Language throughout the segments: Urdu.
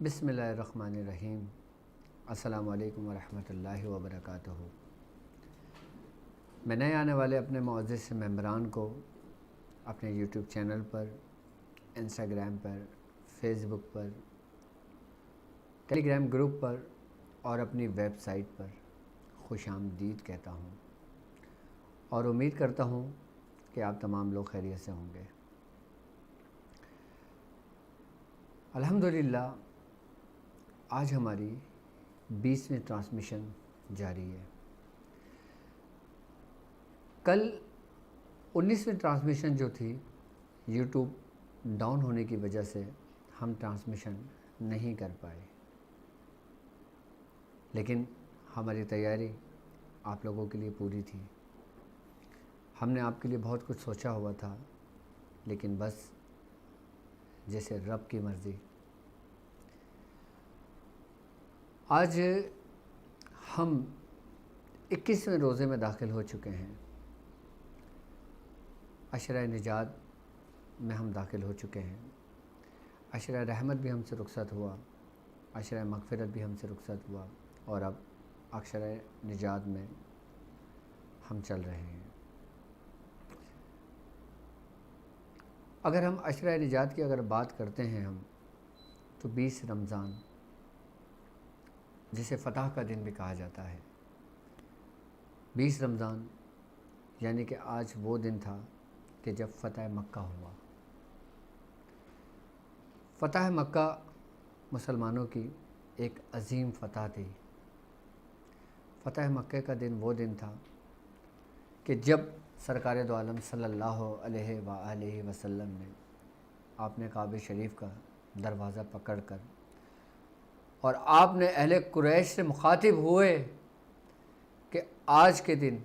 بسم اللہ الرحمن الرحیم۔ السلام علیکم ورحمۃ اللہ وبرکاتہ۔ میں نئے آنے والے اپنے معزز ممبران کو اپنے یوٹیوب چینل پر، انسٹاگرام پر، فیس بک پر، ٹیلی گرام گروپ پر اور اپنی ویب سائٹ پر خوش آمدید کہتا ہوں اور امید کرتا ہوں کہ آپ تمام لوگ خیریت سے ہوں گے۔ الحمدللہ آج ہماری 20ویں ٹرانسمیشن جاری ہے۔ کل 19ویں ٹرانسمیشن جو تھی یوٹیوب ڈاؤن ہونے کی وجہ سے ہم ٹرانسمیشن نہیں کر پائے، لیکن ہماری تیاری آپ لوگوں کے لیے پوری تھی۔ ہم نے آپ کے لیے بہت کچھ سوچا ہوا تھا، لیکن بس جیسے رب کی مرضی۔ آج ہم 21ویں روزے میں داخل ہو چکے ہیں۔ عشرہ نجات میں ہم داخل ہو چکے ہیں۔ عشرہ رحمت بھی ہم سے رخصت ہوا، عشرہ مغفرت بھی ہم سے رخصت ہوا، اور اب عشرہ نجات میں ہم چل رہے ہیں۔ اگر ہم عشرہ نجات کی بات کرتے ہیں تو 20 رمضان جسے فتح کا دن بھی کہا جاتا ہے، 20 رمضان یعنی کہ آج وہ دن تھا کہ جب فتح مکہ ہوا۔ فتح مکہ مسلمانوں کی ایک عظیم فتح تھی۔ فتح مکہ کا دن وہ دن تھا کہ جب سرکار دو عالم صلی اللہ علیہ وآلہ وسلم نے آپ نے کعبہ شریف کا دروازہ پکڑ کر اور آپ نے اہل قریش سے مخاطب ہوئے کہ آج کے دن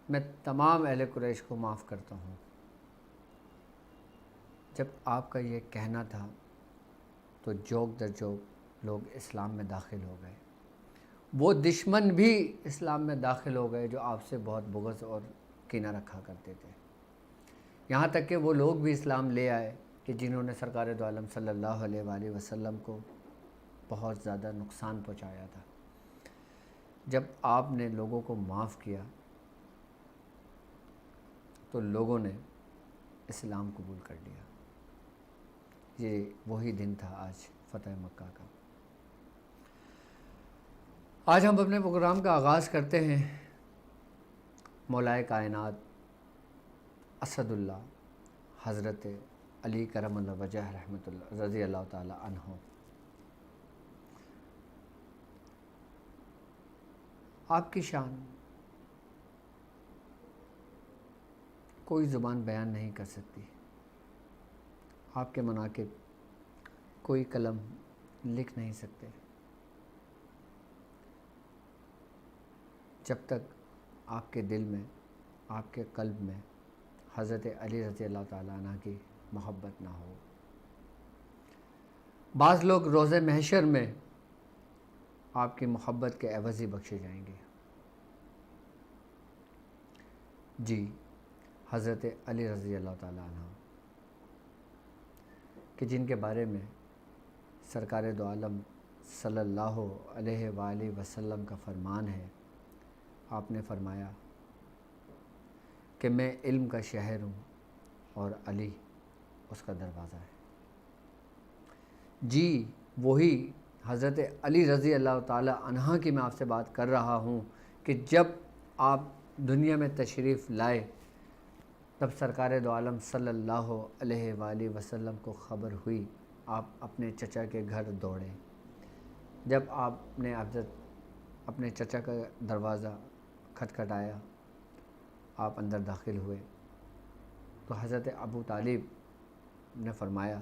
میں تمام اہل قریش کو معاف کرتا ہوں۔ جب آپ کا یہ کہنا تھا تو جوک در جوک لوگ اسلام میں داخل ہو گئے۔ وہ دشمن بھی اسلام میں داخل ہو گئے جو آپ سے بہت بغض اور کینہ رکھا کرتے تھے۔ یہاں تک کہ وہ لوگ بھی اسلام لے آئے کہ جنہوں نے سرکار دو عالم صلی اللہ علیہ وآلہ وسلم کو بہت زیادہ نقصان پہنچایا تھا۔ جب آپ نے لوگوں کو معاف کیا تو لوگوں نے اسلام قبول کر لیا۔ یہ وہی دن تھا آج فتح مکہ کا۔ آج ہم اپنے پروگرام کا آغاز کرتے ہیں مولا کائنات اسد اللہ حضرت علی کرم اللہ وجہ رحمۃ اللہ رضی اللہ تعالی عنہ۔ آپ کی شان کوئی زبان بیان نہیں کر سکتی، آپ کے مناقب کوئی قلم لکھ نہیں سکتے۔ جب تک آپ کے دل میں، آپ کے قلب میں حضرت علی رضی اللہ تعالیٰ عنہ کی محبت نہ ہو۔ بعض لوگ روز محشر میں آپ کی محبت کے عوض ہی بخشے جائیں گے۔ جی، حضرت علی رضی اللہ تعالیٰ عنہ کہ جن کے بارے میں سرکار دو عالم صلی اللہ علیہ وآلہ وسلم کا فرمان ہے۔ آپ نے فرمایا کہ میں علم کا شہر ہوں اور علی اس کا دروازہ ہے۔ جی، وہی حضرت علی رضی اللہ تعالی عنہ کی میں آپ سے بات کر رہا ہوں کہ جب آپ دنیا میں تشریف لائے تب سرکار دو عالم صلی اللہ علیہ وآلہ وسلم کو خبر ہوئی، آپ اپنے چچا کے گھر دوڑے۔ جب آپ نے اپنے چچا کا دروازہ کھٹکھٹایا، آپ اندر داخل ہوئے تو حضرت ابو طالب نے فرمایا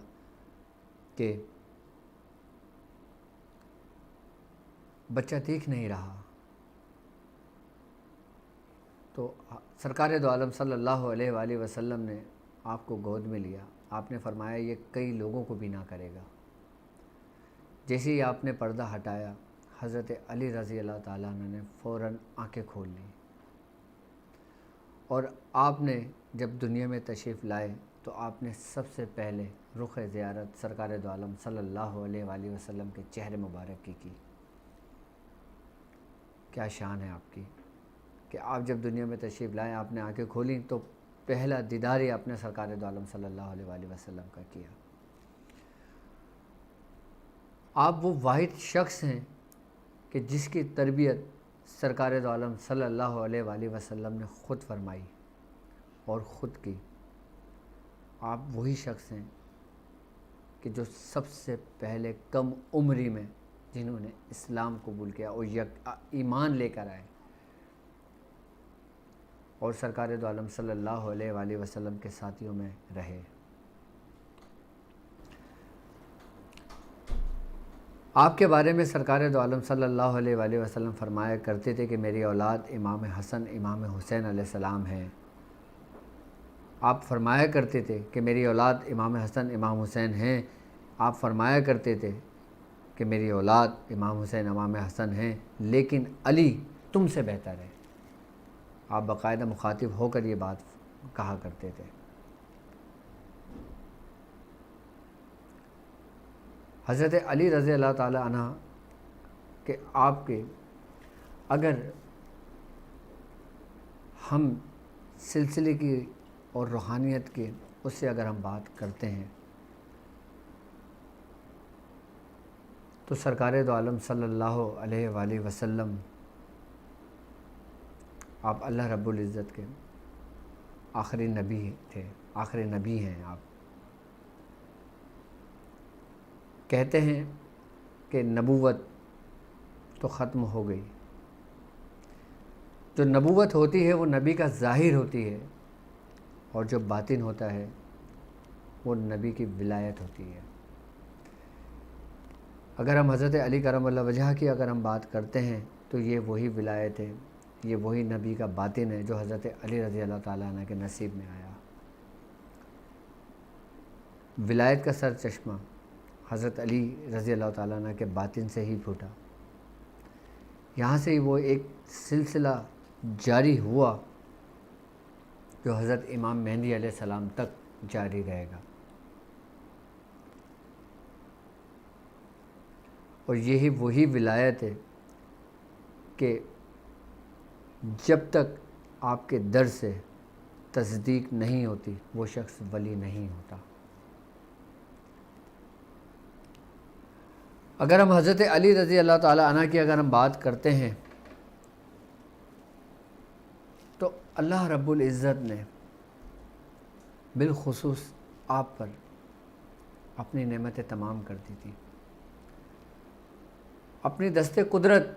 کہ بچہ دیکھ نہیں رہا، تو سرکار دو عالم صلی اللہ علیہ وآلہ وسلم نے آپ کو گود میں لیا۔ آپ نے فرمایا یہ کئی لوگوں کو بھی نہ کرے گا۔ جیسے ہی آپ نے پردہ ہٹایا، حضرت علی رضی اللہ تعالیٰ عنہ نے فوراً آنکھیں کھول لیں، اور آپ نے جب دنیا میں تشریف لائے تو آپ نے سب سے پہلے رخ زیارت سرکار دو عالم صلی اللہ علیہ وآلہ وسلم کے چہرے مبارک کی کیا شان ہے آپ کی کہ آپ جب دنیا میں تشریف لائیں، آپ نے آنکھیں کھولیں تو پہلا دیدار ہی آپ نے سرکار دو عالم صلی اللہ علیہ وآلہ وسلم کا کیا۔ آپ وہ واحد شخص ہیں کہ جس کی تربیت سرکار دو عالم صلی اللہ علیہ وآلہ وسلم نے خود فرمائی اور خود کی۔ آپ وہی شخص ہیں کہ جو سب سے پہلے کم عمری میں جنہوں نے اسلام قبول کیا اور ایمان لے کر آئے اور سرکار دو عالم صلی اللہ علیہ وآلہ وسلم کے ساتھیوں میں رہے۔ آپ کے بارے میں سرکار دو عالم صلی اللہ علیہ وآلہ وسلم فرمایا کرتے تھے کہ میری اولاد امام حسن امام حسین علیہ السلام ہیں۔ آپ فرمایا کرتے تھے کہ میری اولاد امام حسن امام حسین ہیں۔ آپ فرمایا کرتے تھے کہ میری اولاد امام حسین امام حسن ہیں، لیکن علی تم سے بہتر ہے۔ آپ باقاعدہ مخاطب ہو کر یہ بات کہا کرتے تھے۔ حضرت علی رضی اللہ تعالی عنہ کہ آپ کے اگر ہم سلسلے کی اور روحانیت کے اس سے اگر ہم بات کرتے ہیں تو سرکار دو عالم صلی اللہ علیہ وآلہ وسلم آپ اللہ رب العزت کے آخری نبی تھے، آخری نبی ہیں۔ آپ کہتے ہیں کہ نبوت تو ختم ہو گئی، جو نبوت ہوتی ہے وہ نبی کا ظاہر ہوتی ہے اور جو باطن ہوتا ہے وہ نبی کی ولایت ہوتی ہے۔ اگر ہم حضرت علی کرم اللہ وجہہ کی اگر ہم بات کرتے ہیں تو یہ وہی ولایت ہے، یہ وہی نبی کا باطن ہے جو حضرت علی رضی اللہ تعالیٰ عنہ کے نصیب میں آیا۔ ولایت کا سر چشمہ حضرت علی رضی اللہ تعالیٰ عنہ کے باطن سے ہی پھوٹا، یہاں سے ہی وہ ایک سلسلہ جاری ہوا جو حضرت امام مہدی علیہ السلام تک جاری رہے گا، اور یہی وہی ولایت ہے کہ جب تک آپ کے در سے تصدیق نہیں ہوتی وہ شخص ولی نہیں ہوتا۔ اگر ہم حضرت علی رضی اللہ تعالی عنہ کی اگر ہم بات کرتے ہیں تو اللہ رب العزت نے بالخصوص آپ پر اپنی نعمتیں تمام کر دی تھی۔ اپنی دست قدرت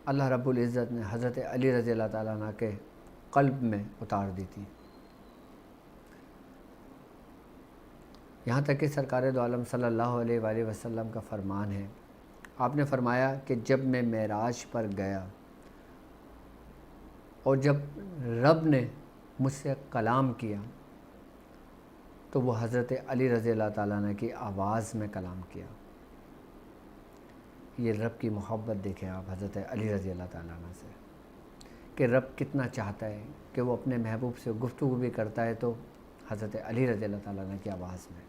اللہ رب العزت نے حضرت علی رضی اللہ تعالیٰ عنہ کے قلب میں اتار دی تھی، یہاں تک کہ سرکار دو عالم صلی اللہ علیہ وآلہ وسلم کا فرمان ہے، آپ نے فرمایا کہ جب میں معراج پر گیا اور جب رب نے مجھ سے کلام کیا تو وہ حضرت علی رضی اللہ تعالیٰ عنہ کی آواز میں کلام کیا۔ یہ رب کی محبت دیکھیں آپ حضرت علی رضی اللہ تعالیٰ عنہ سے کہ رب کتنا چاہتا ہے کہ وہ اپنے محبوب سے گفتگو بھی کرتا ہے تو حضرت علی رضی اللہ تعالیٰ عنہ کی آواز میں۔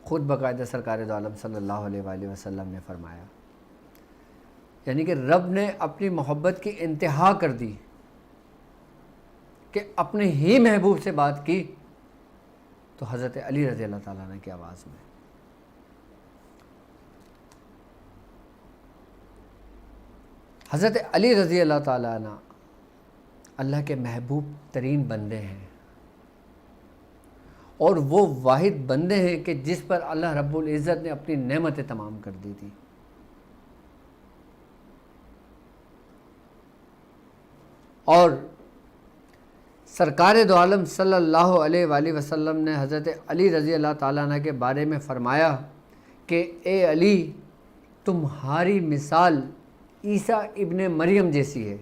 خود باقاعدہ سرکار دو عالم صلی اللہ علیہ وآلہ وسلم نے فرمایا، یعنی کہ رب نے اپنی محبت کی انتہا کر دی کہ اپنے ہی محبوب سے بات کی تو حضرت علی رضی اللہ تعالیٰ عنہ کی آواز میں۔ حضرت علی رضی اللہ تعالیٰ عنہ اللہ کے محبوب ترین بندے ہیں اور وہ واحد بندے ہیں کہ جس پر اللہ رب العزت نے اپنی نعمتیں تمام کر دی تھی۔ اور سرکار دو عالم صلی اللہ علیہ وآلہ وسلم نے حضرت علی رضی اللہ تعالیٰ عنہ کے بارے میں فرمایا کہ اے علی تمہاری مثال عیسیٰ ابن مریم جیسی ہے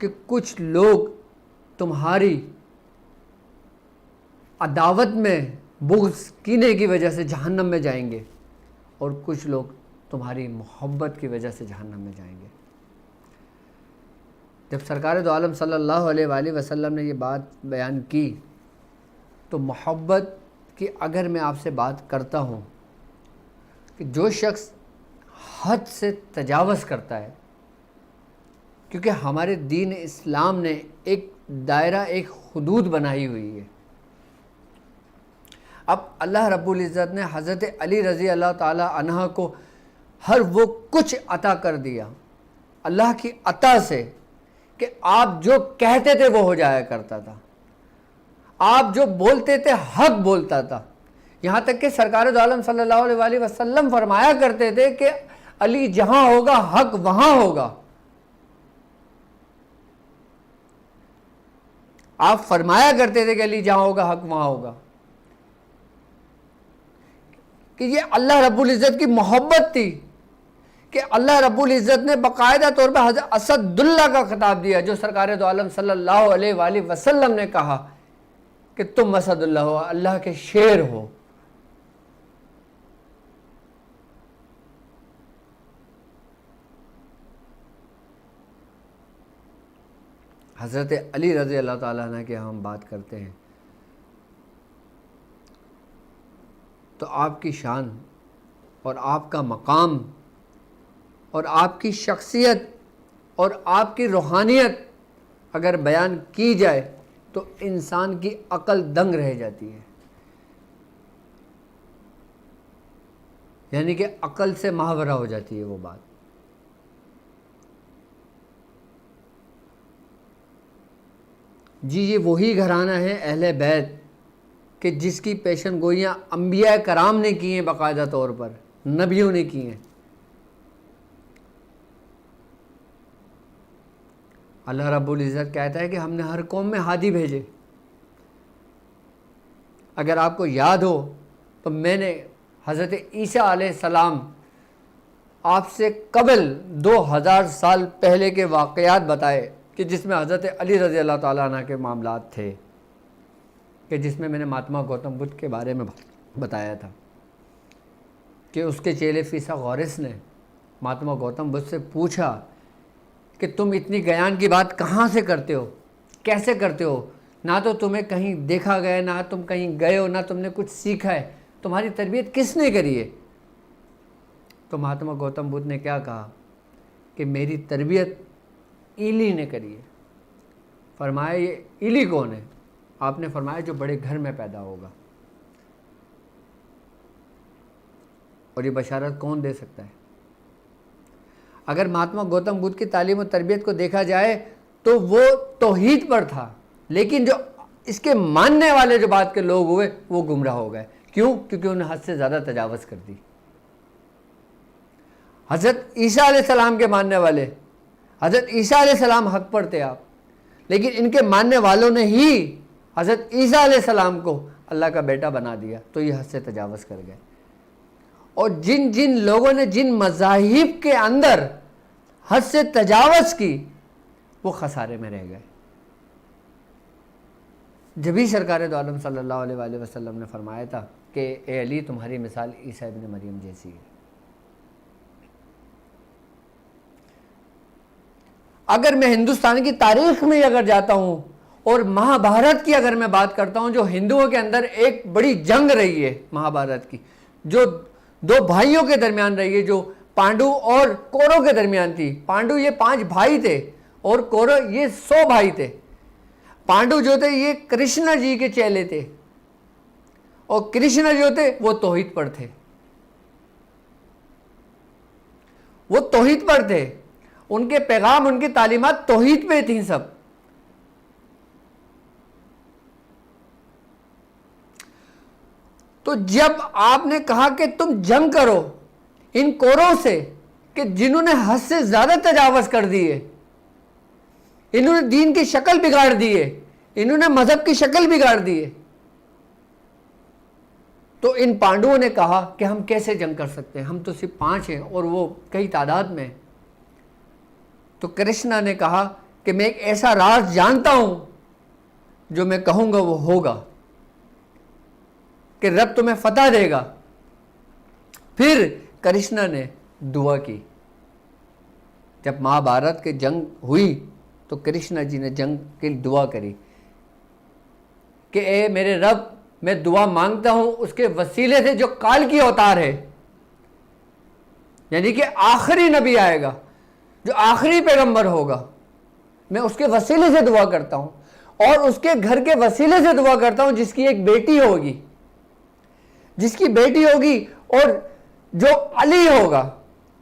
کہ کچھ لوگ تمہاری عداوت میں بغض کینے کی وجہ سے جہنم میں جائیں گے اور کچھ لوگ تمہاری محبت کی وجہ سے جہنم میں جائیں گے۔ جب سرکار دو عالم صلی اللہ علیہ وآلہ وسلم نے یہ بات بیان کی تو محبت کی اگر میں آپ سے بات کرتا ہوں کہ جو شخص حد سے تجاوز کرتا ہے، کیونکہ ہمارے دین اسلام نے ایک دائرہ، ایک حدود بنائی ہوئی ہے. اب اللہ رب العزت نے حضرت علی رضی اللہ تعالی عنہ کو ہر وہ کچھ عطا کر دیا اللہ کی عطا سے کہ آپ جو کہتے تھے وہ ہو جایا کرتا تھا، آپ جو بولتے تھے حق بولتا تھا. یہاں تک کہ سرکار دو عالم صلی اللہ علیہ وآلہ وسلم فرمایا کرتے تھے کہ علی جہاں ہوگا حق وہاں ہوگا. آپ فرمایا کرتے تھے کہ علی جہاں ہوگا حق وہاں ہوگا، کہ یہ اللہ رب العزت کی محبت تھی کہ اللہ رب العزت نے باقاعدہ طور پہ حضرت اسد اللہ کا خطاب دیا، جو سرکار دو عالم صلی اللہ علیہ وآلہ وسلم نے کہا کہ تم اسد اللہ ہو، اللہ کے شیر ہو. حضرت علی رضی اللہ تعالیٰ عنہ کی ہم بات کرتے ہیں تو آپ کی شان اور آپ کا مقام اور آپ کی شخصیت اور آپ کی روحانیت اگر بیان کی جائے تو انسان کی عقل دنگ رہ جاتی ہے، یعنی کہ عقل سے ماورا ہو جاتی ہے وہ بات. جی یہ وہی گھرانہ ہے اہل بیت کہ جس کی پیشن گوئیاں انبیاء کرام نے کی ہیں، باقاعدہ طور پر نبیوں نے کی ہیں. اللہ رب العزت کہتا ہے کہ ہم نے ہر قوم میں ہادی بھیجے. اگر آپ کو یاد ہو تو میں نے حضرت عیسیٰ علیہ السلام آپ سے قبل 2000 سال پہلے کے واقعات بتائے کہ جس میں حضرت علی رضی اللہ تعالیٰ عنہ کے معاملات تھے، کہ جس میں نے مہاتما گوتم بدھ کے بارے میں بتایا تھا کہ اس کے چیلے فیثاغورس نے مہاتما گوتم بدھ سے پوچھا کہ تم اتنی گیان کی بات کہاں سے کرتے ہو، کیسے کرتے ہو؟ نہ تو تمہیں کہیں دیکھا گیا، نہ تم کہیں گئے ہو، نہ تم نے کچھ سیکھا ہے، تمہاری تربیت کس نے کری ہے؟ تو مہاتما گوتم بدھ نے کیا کہا کہ میری تربیت ایلی نے کری ہے. فرمایا یہ ایلی کون ہے؟ آپ نے فرمایا جو بڑے گھر میں پیدا ہوگا. اور یہ بشارت کون دے سکتا ہے؟ اگر مہاتما گوتم بدھ کی تعلیم و تربیت کو دیکھا جائے تو وہ توحید پر تھا، لیکن جو اس کے ماننے والے جو بات کے لوگ ہوئے وہ گمراہ ہو گئے. کیوں؟ کیونکہ انہیں حد سے زیادہ تجاوز کر دی. حضرت عیسیٰ علیہ السلام کے ماننے والے، حضرت عیسیٰ علیہ السلام حق پر تھے آپ، لیکن ان کے ماننے والوں نے ہی حضرت عیسیٰ علیہ السلام کو اللہ کا بیٹا بنا دیا، تو یہ حد سے تجاوز کر گئے. اور جن جن لوگوں نے جن مذاہب کے اندر حد سے تجاوز کی وہ خسارے میں رہ گئے. جبھی سرکار دو عالم صلی اللہ علیہ وآلہ وسلم نے فرمایا تھا کہ اے علی تمہاری مثال عیسیٰ ابن مریم جیسی ہے. اگر میں ہندوستان کی تاریخ میں اگر جاتا ہوں اور مہابھارت کی اگر میں بات کرتا ہوں، جو ہندوؤں کے اندر ایک بڑی جنگ رہی ہے مہابھارت کی، جو دو بھائیوں کے درمیان رہی ہے، جو پانڈو اور کورو کے درمیان تھی. پانڈو یہ 5 بھائی تھے اور کورو یہ 100 بھائی تھے. پانڈو جو تھے یہ کرشنا جی کے چیلے تھے اور کرشنا جو تھے وہ توحید پر تھے. وہ توحید پر تھے، ان کے پیغام، ان کی تعلیمات توحید پہ تھیں سب. تو جب آپ نے کہا کہ تم جنگ کرو ان کوروں سے کہ جنہوں نے حد سے زیادہ تجاوز کر دیے، انہوں نے دین کی شکل بگاڑ دی ہے، انہوں نے مذہب کی شکل بگاڑ دی ہے، تو ان پانڈوؤں نے کہا کہ ہم کیسے جنگ کر سکتے ہیں، ہم تو صرف 5 ہیں اور وہ کئی تعداد میں. تو کرشنا نے کہا کہ میں ایک ایسا راز جانتا ہوں جو میں کہوں گا وہ ہوگا، کہ رب تمہیں فتح دے گا. پھر کرشنا نے دعا کی. جب مہابھارت کی جنگ ہوئی تو کرشنا جی نے جنگ کی دعا کری کہ اے میرے رب، میں دعا مانگتا ہوں اس کے وسیلے سے جو کال کی اوتار ہے، یعنی کہ آخری نبی آئے گا، جو آخری پیغمبر ہوگا، میں اس کے وسیلے سے دعا کرتا ہوں، اور اس کے گھر کے وسیلے سے دعا کرتا ہوں جس کی ایک بیٹی ہوگی، جس کی بیٹی ہوگی، اور جو علی ہوگا،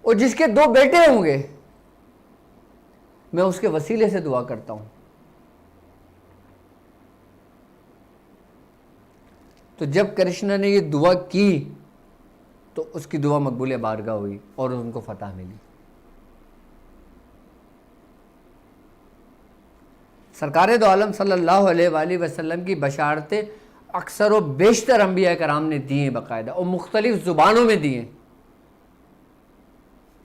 اور جس کے 2 بیٹے ہوں گے، میں اس کے وسیلے سے دعا کرتا ہوں۔ تو جب کرشنا نے یہ دعا کی تو اس کی دعا مقبول بارگاہ ہوئی اور ان کو فتح ملی۔ سرکار دو عالم صلی اللہ علیہ وآلہ وسلم کی بشارتیں اکثر و بیشتر انبیاء کرام نے دی ہیں باقاعدہ، اور مختلف زبانوں میں دی ہیں۔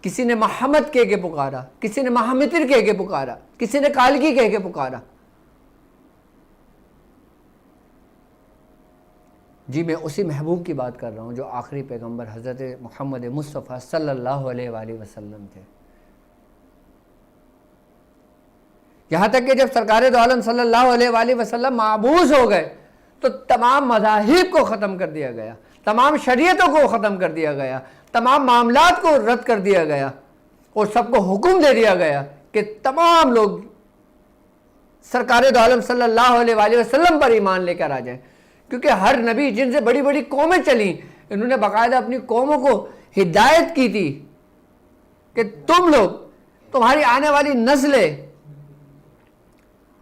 کسی نے محمد کہہ کے پکارا، کسی نے محمدر کہہ کے پکارا، کسی نے کالکی کہہ کے پکارا۔ جی میں اسی محبوب کی بات کر رہا ہوں جو آخری پیغمبر حضرت محمد مصطفیٰ صلی اللہ علیہ وآلہ وسلم تھے۔ یہاں تک کہ جب سرکار دو عالم صلی اللہ علیہ وآلہ وسلم معبوس ہو گئے تو تمام مذاہب کو ختم کر دیا گیا، تمام شریعتوں کو ختم کر دیا گیا، تمام معاملات کو رد کر دیا گیا، اور سب کو حکم دے دیا گیا کہ تمام لوگ سرکار دو عالم صلی اللہ علیہ وآلہ وسلم پر ایمان لے کر آ جائیں، کیونکہ ہر نبی جن سے بڑی بڑی قومیں چلیں انہوں نے باقاعدہ اپنی قوموں کو ہدایت کی تھی کہ تم لوگ، تمہاری آنے والی نسلیں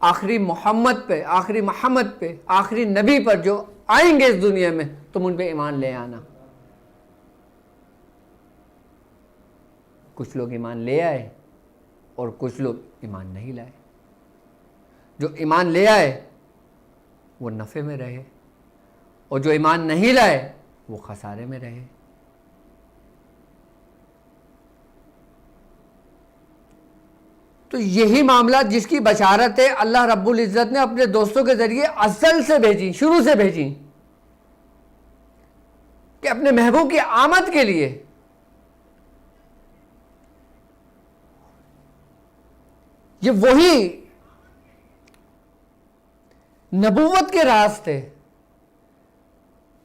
آخری محمد پہ، آخری محمد پہ، آخری نبی پر جو آئیں گے اس دنیا میں، تم ان پہ ایمان لے آنا۔ کچھ لوگ ایمان لے آئے اور کچھ لوگ ایمان نہیں لائے۔ جو ایمان لے آئے وہ نفع میں رہے، اور جو ایمان نہیں لائے وہ خسارے میں رہے۔ تو یہی معاملات جس کی بشارتیں اللہ رب العزت نے اپنے دوستوں کے ذریعے ازل سے بھیجی، شروع سے بھیجی، کہ اپنے محبوب کی آمد کے لیے یہ وہی نبوت کے راز تھے۔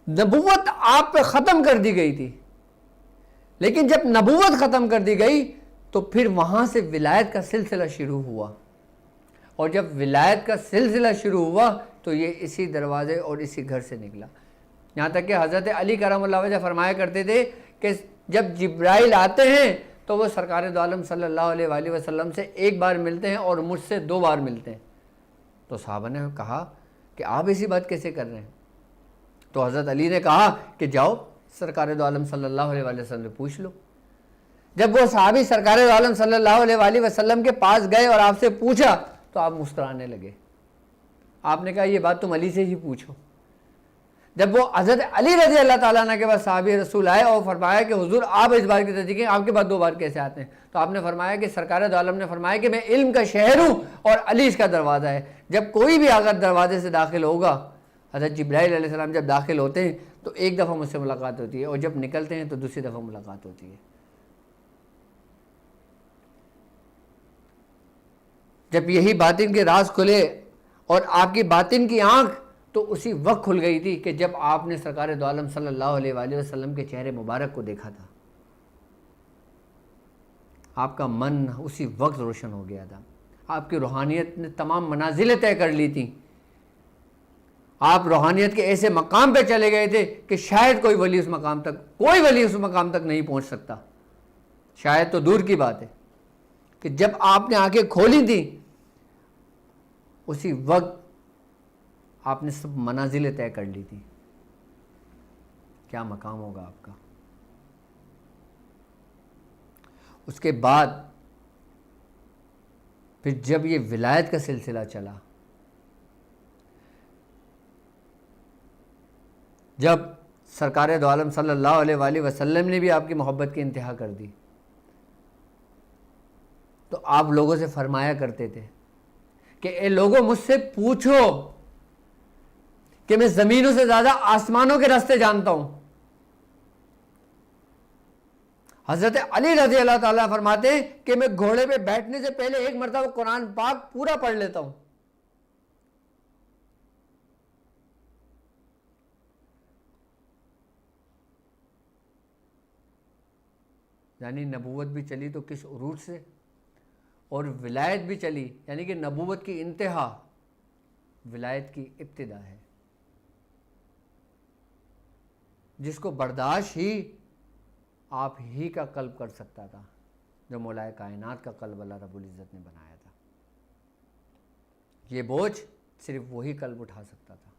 نبوت آپ پہ ختم کر دی گئی تھی، لیکن جب نبوت ختم کر دی گئی تو پھر وہاں سے ولایت کا سلسلہ شروع ہوا، اور جب ولایت کا سلسلہ شروع ہوا تو یہ اسی دروازے اور اسی گھر سے نکلا۔ یہاں تک کہ حضرت علی کرم اللہ وجہ فرمایا کرتے تھے کہ جب جبرائیل آتے ہیں تو وہ سرکار دو عالم صلی اللہ علیہ وآلہ وسلم سے 1 بار ملتے ہیں اور مجھ سے 2 بار ملتے ہیں۔ تو صحابہ نے کہا کہ آپ ایسی بات کیسے کر رہے ہیں؟ تو حضرت علی نے کہا کہ جاؤ سرکار دو عالم صلی اللہ علیہ وآلہ وسلم سے پوچھ لو۔ جب وہ صحابی سرکار دو عالم صلی اللہ علیہ وآلہ وسلم کے پاس گئے اور آپ سے پوچھا تو آپ مسکرانے لگے۔ آپ نے کہا یہ بات تم علی سے ہی پوچھو۔ جب وہ حضرت علی رضی اللہ تعالیٰ عنہ کے بعد صحابی رسول آئے اور فرمایا کہ حضور آپ اس بار کی تصدیق ہیں، آپ کے بعد 2 بار کیسے آتے ہیں؟ تو آپ نے فرمایا کہ سرکار دو عالم نے فرمایا کہ میں علم کا شہر ہوں اور علی اس کا دروازہ ہے۔ جب کوئی بھی اگر دروازے سے داخل ہوگا، حضرت جبرائیل علیہ السلام جب داخل ہوتے ہیں تو 1 دفعہ مجھ سے ملاقات ہوتی ہے، اور جب نکلتے ہیں تو دوسری دفعہ ملاقات ہوتی ہے۔ جب یہی باطن کے راز کھلے اور آپ کی باطن کی آنکھ تو اسی وقت کھل گئی تھی کہ جب آپ نے سرکار دو عالم صلی اللہ علیہ وآلہ وسلم کے چہرے مبارک کو دیکھا تھا۔ آپ کا من اسی وقت روشن ہو گیا تھا، آپ کی روحانیت نے تمام منازلیں طے کر لی تھیں، آپ روحانیت کے ایسے مقام پہ چلے گئے تھے کہ شاید کوئی ولی اس مقام تک نہیں پہنچ سکتا۔ شاید تو دور کی بات ہے کہ جب آپ نے آنکھیں کھولی تھیں اسی وقت آپ نے سب منازلیں طے کر لی تھی۔ کیا مقام ہوگا آپ کا؟ اس کے بعد پھر جب یہ ولایت کا سلسلہ چلا، جب سرکار دو عالم صلی اللہ علیہ وآلہ وسلم نے بھی آپ کی محبت کی انتہا کر دی، تو آپ لوگوں سے فرمایا کرتے تھے کہ اے لوگوں مجھ سے پوچھو کہ میں زمینوں سے زیادہ آسمانوں کے راستے جانتا ہوں۔ حضرت علی رضی اللہ تعالیٰ فرماتے ہیں کہ میں گھوڑے پہ بیٹھنے سے پہلے ایک مرتبہ قرآن پاک پورا پڑھ لیتا ہوں. یعنی نبوت بھی چلی تو کس عروج سے، اور ولایت بھی چلی، یعنی کہ نبوت کی انتہا ولایت کی ابتدا ہے، جس کو برداشت ہی آپ ہی کا قلب کر سکتا تھا، جو مولا کائنات کا قلب اللہ رب العزت نے بنایا تھا. یہ بوجھ صرف وہی قلب اٹھا سکتا تھا.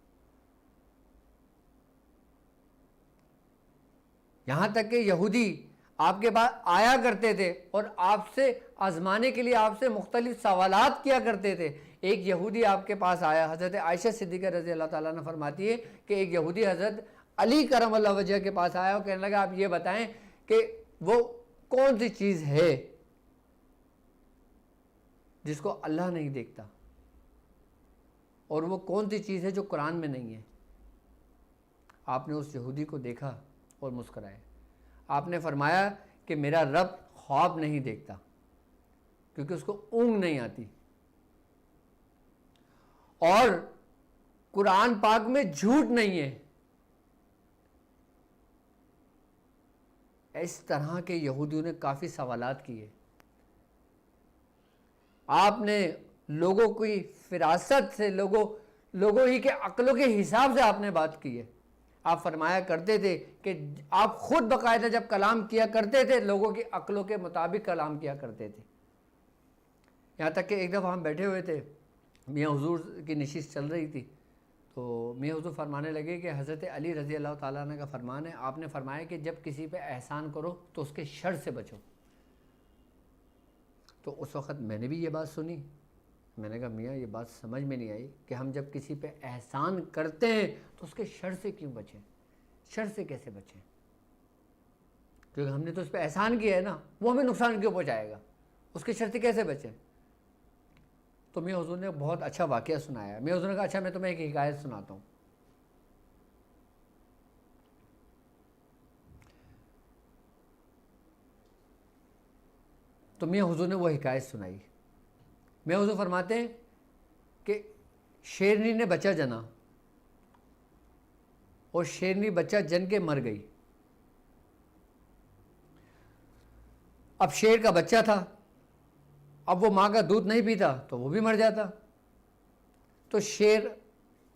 یہاں تک کہ یہودی آپ کے پاس آیا کرتے تھے اور آپ سے آزمانے کے لیے آپ سے مختلف سوالات کیا کرتے تھے. ایک یہودی آپ کے پاس آیا، حضرت عائشہ صدیقہ رضی اللہ تعالیٰ نے فرماتی ہے کہ ایک یہودی حضرت علی کرم اللہ وجہ کے پاس آیا اور کہنے لگا آپ یہ بتائیں کہ وہ کون سی چیز ہے جس کو اللہ نہیں دیکھتا، اور وہ کون سی چیز ہے جو قرآن میں نہیں ہے. آپ نے اس یہودی کو دیکھا اور مسکرائے. آپ نے فرمایا کہ میرا رب خواب نہیں دیکھتا کیونکہ اس کو اونگ نہیں آتی، اور قرآن پاک میں جھوٹ نہیں ہے. اس طرح کے یہودیوں نے کافی سوالات کیے. آپ نے لوگوں کی فراست سے، لوگوں ہی کے عقلوں کے حساب سے آپ نے بات کی ہے. آپ فرمایا کرتے تھے کہ آپ خود باقاعدہ جب کلام کیا کرتے تھے لوگوں کی عقلوں کے مطابق کلام کیا کرتے تھے. یہاں تک کہ ایک دفعہ ہم بیٹھے ہوئے تھے، میاں حضور کی نشست چل رہی تھی، تو میاں حضور فرمانے لگے کہ حضرت علی رضی اللہ تعالیٰ عنہ کا فرمان ہے، آپ نے فرمایا کہ جب کسی پہ احسان کرو تو اس کے شر سے بچو. تو اس وقت میں نے بھی یہ بات سنی. میں نے کہا میاں یہ بات سمجھ میں نہیں آئی کہ ہم جب کسی پہ احسان کرتے ہیں تو اس کے شر سے کیوں بچیں، شر سے کیسے بچیں؟ کیونکہ ہم نے تو اس پہ احسان کیا ہے نا، وہ ہمیں نقصان کیوں پہنچائے گا، اس کے شر سے کیسے بچیں؟ تو میاں حضور نے بہت اچھا واقعہ سنایا. میاں حضور نے کہا اچھا میں تمہیں ایک حکایت سناتا ہوں. تو میاں حضور نے وہ حکایت سنائی. میاں حضور فرماتے ہیں کہ شیرنی نے بچہ جنا اور شیرنی بچہ جن کے مر گئی. اب شیر کا بچہ تھا، اب وہ ماں کا دودھ نہیں پیتا تو وہ بھی مر جاتا. تو شیر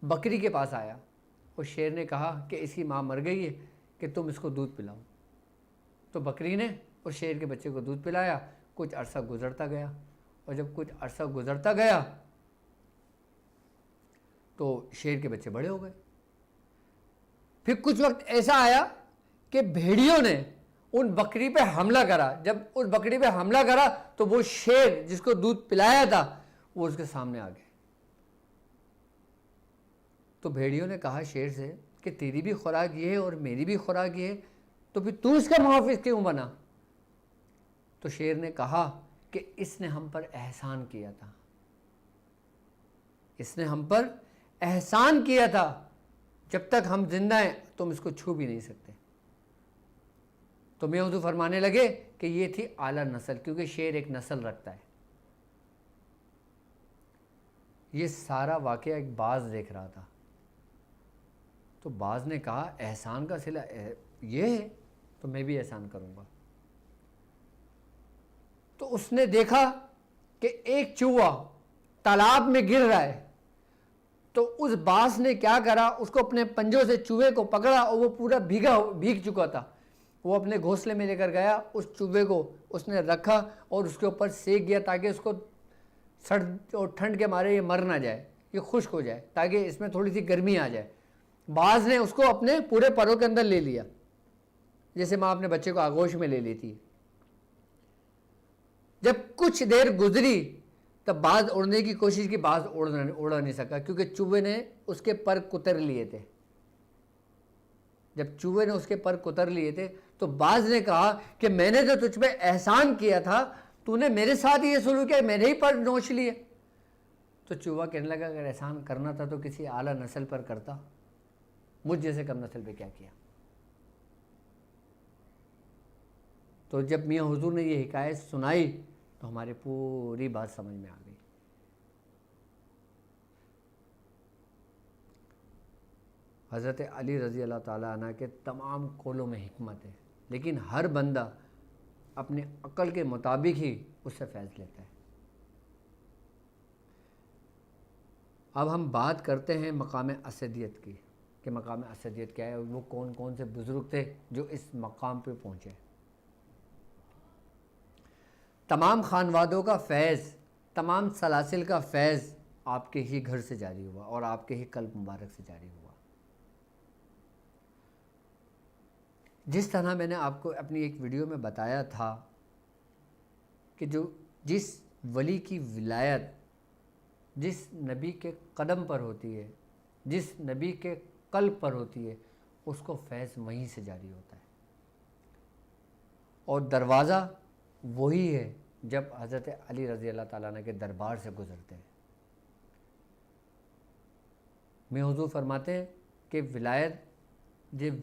بکری کے پاس آیا اور شیر نے کہا کہ اس کی ماں مر گئی ہے کہ تم اس کو دودھ پلاؤ. تو بکری نے اس شیر کے بچے کو دودھ پلایا. کچھ عرصہ گزرتا گیا، اور جب کچھ عرصہ گزرتا گیا تو شیر کے بچے بڑے ہو گئے. پھر کچھ وقت ایسا آیا کہ بھیڑیوں نے ان بکری پہ حملہ کرا. جب اس بکری پہ حملہ کرا تو وہ شیر جس کو دودھ پلایا تھا وہ اس کے سامنے آ گئے. تو بھیڑیوں نے کہا شیر سے کہ تیری بھی خوراک یہ ہے اور میری بھی خوراک یہ ہے، تو پھر تو اس کا محافظ کیوں بنا؟ تو شیر نے کہا کہ اس نے ہم پر احسان کیا تھا، اس نے ہم پر احسان کیا تھا، جب تک ہم زندہ ہیں تم اس کو چھو بھی نہیں سکتے. تو میاں حضور فرمانے لگے کہ یہ تھی اعلیٰ نسل، کیونکہ شیر ایک نسل رکھتا ہے. یہ سارا واقعہ ایک باز دیکھ رہا تھا. تو باز نے کہا احسان کا صلہ یہ ہے تو میں بھی احسان کروں گا. تو اس نے دیکھا کہ ایک چوہا تالاب میں گر رہا ہے. تو اس باز نے کیا کرا، اس کو اپنے پنجوں سے چوہے کو پکڑا اور وہ پورا بھیگ چکا تھا. وہ اپنے گھونسلے میں لے کر گیا، اس چوہے کو اس نے رکھا اور اس کے اوپر سینک گیا تاکہ اس کو سرد اور ٹھنڈ کے مارے یہ مر نہ جائے، یہ خشک ہو جائے، تاکہ اس میں تھوڑی سی گرمی آ جائے. باز نے اس کو اپنے پورے پروں کے اندر لے لیا، جیسے ماں اپنے بچے کو آغوش میں لے لیتی ہے. جب کچھ دیر گزری تب باز اڑنے کی کوشش کی، باز اڑا نہیں سکا کیونکہ چوہے نے اس کے پر کتر لیے تھے. جب چوہے نے اس کے پر کتر لیے تھے تو باز نے کہا کہ میں نے تو تجھ پہ احسان کیا تھا، تو نے میرے ساتھ یہ سلوک کیا، میرے ہی پر نوچ لیے. تو چوہا کہنے لگا اگر احسان کرنا تھا تو کسی اعلیٰ نسل پر کرتا، مجھ جیسے کم نسل پہ کیا کیا. تو جب میاں حضور نے یہ حکایت سنائی تو ہماری پوری بات سمجھ میں آ گئی۔ حضرت علی رضی اللہ تعالیٰ عنہ کے تمام قولوں میں حکمت ہے، لیکن ہر بندہ اپنے عقل کے مطابق ہی اس سے فیض لیتا ہے۔ اب ہم بات کرتے ہیں مقام اسدیت کی، کہ مقام اسدیت کیا ہے، وہ کون کون سے بزرگ تھے جو اس مقام پہ پہنچے۔ تمام خانوادوں کا فیض، تمام سلاسل کا فیض آپ کے ہی گھر سے جاری ہوا اور آپ کے ہی قلب مبارک سے جاری ہوا۔ جس طرح میں نے آپ کو اپنی ایک ویڈیو میں بتایا تھا کہ جس ولی کی ولایت جس نبی کے قدم پر ہوتی ہے، جس نبی کے قلب پر ہوتی ہے، اس کو فیض وہیں سے جاری ہوتا ہے، اور دروازہ وہی ہے جب حضرت علی رضی اللہ تعالیٰ عنہ کے دربار سے گزرتے ہیں۔ میں حضور فرماتے ہیں کہ ولایت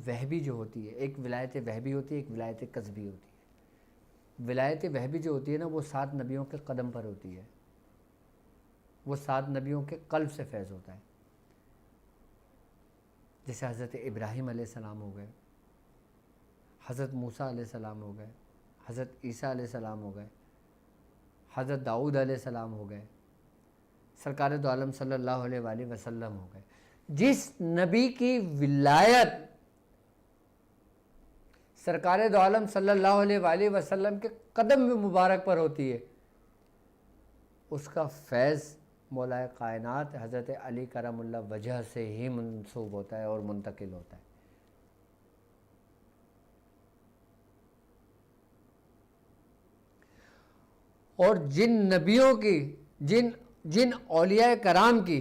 وہبی جو ہوتی ہے، ایک ولایت وہبی ہوتی ہے، ایک ولایت قذبی ہوتی ہے۔ ولایت وہبی جو ہوتی ہے نا، وہ 7 نبیوں کے قدم پر ہوتی ہے، وہ 7 نبیوں کے قلب سے فیض ہوتا ہے۔ جیسے حضرت ابراہیم علیہ السلام ہو گئے، حضرت موسیٰ علیہ السلام ہو گئے، حضرت عیسیٰ علیہ السلام ہو گئے، حضرت داؤد علیہ السلام ہو گئے، سرکار دو عالم صلی اللہ علیہ وآلہ وسلم ہو گئے۔ جس نبی کی ولایت سرکار دو عالم صلی اللہ علیہ وآلہ وسلم کے قدم مبارک پر ہوتی ہے، اس کا فیض مولا کائنات حضرت علی کرم اللہ وجہ سے ہی منسوب ہوتا ہے اور منتقل ہوتا ہے۔ اور جن نبیوں کی، جن اولیاء کرام کی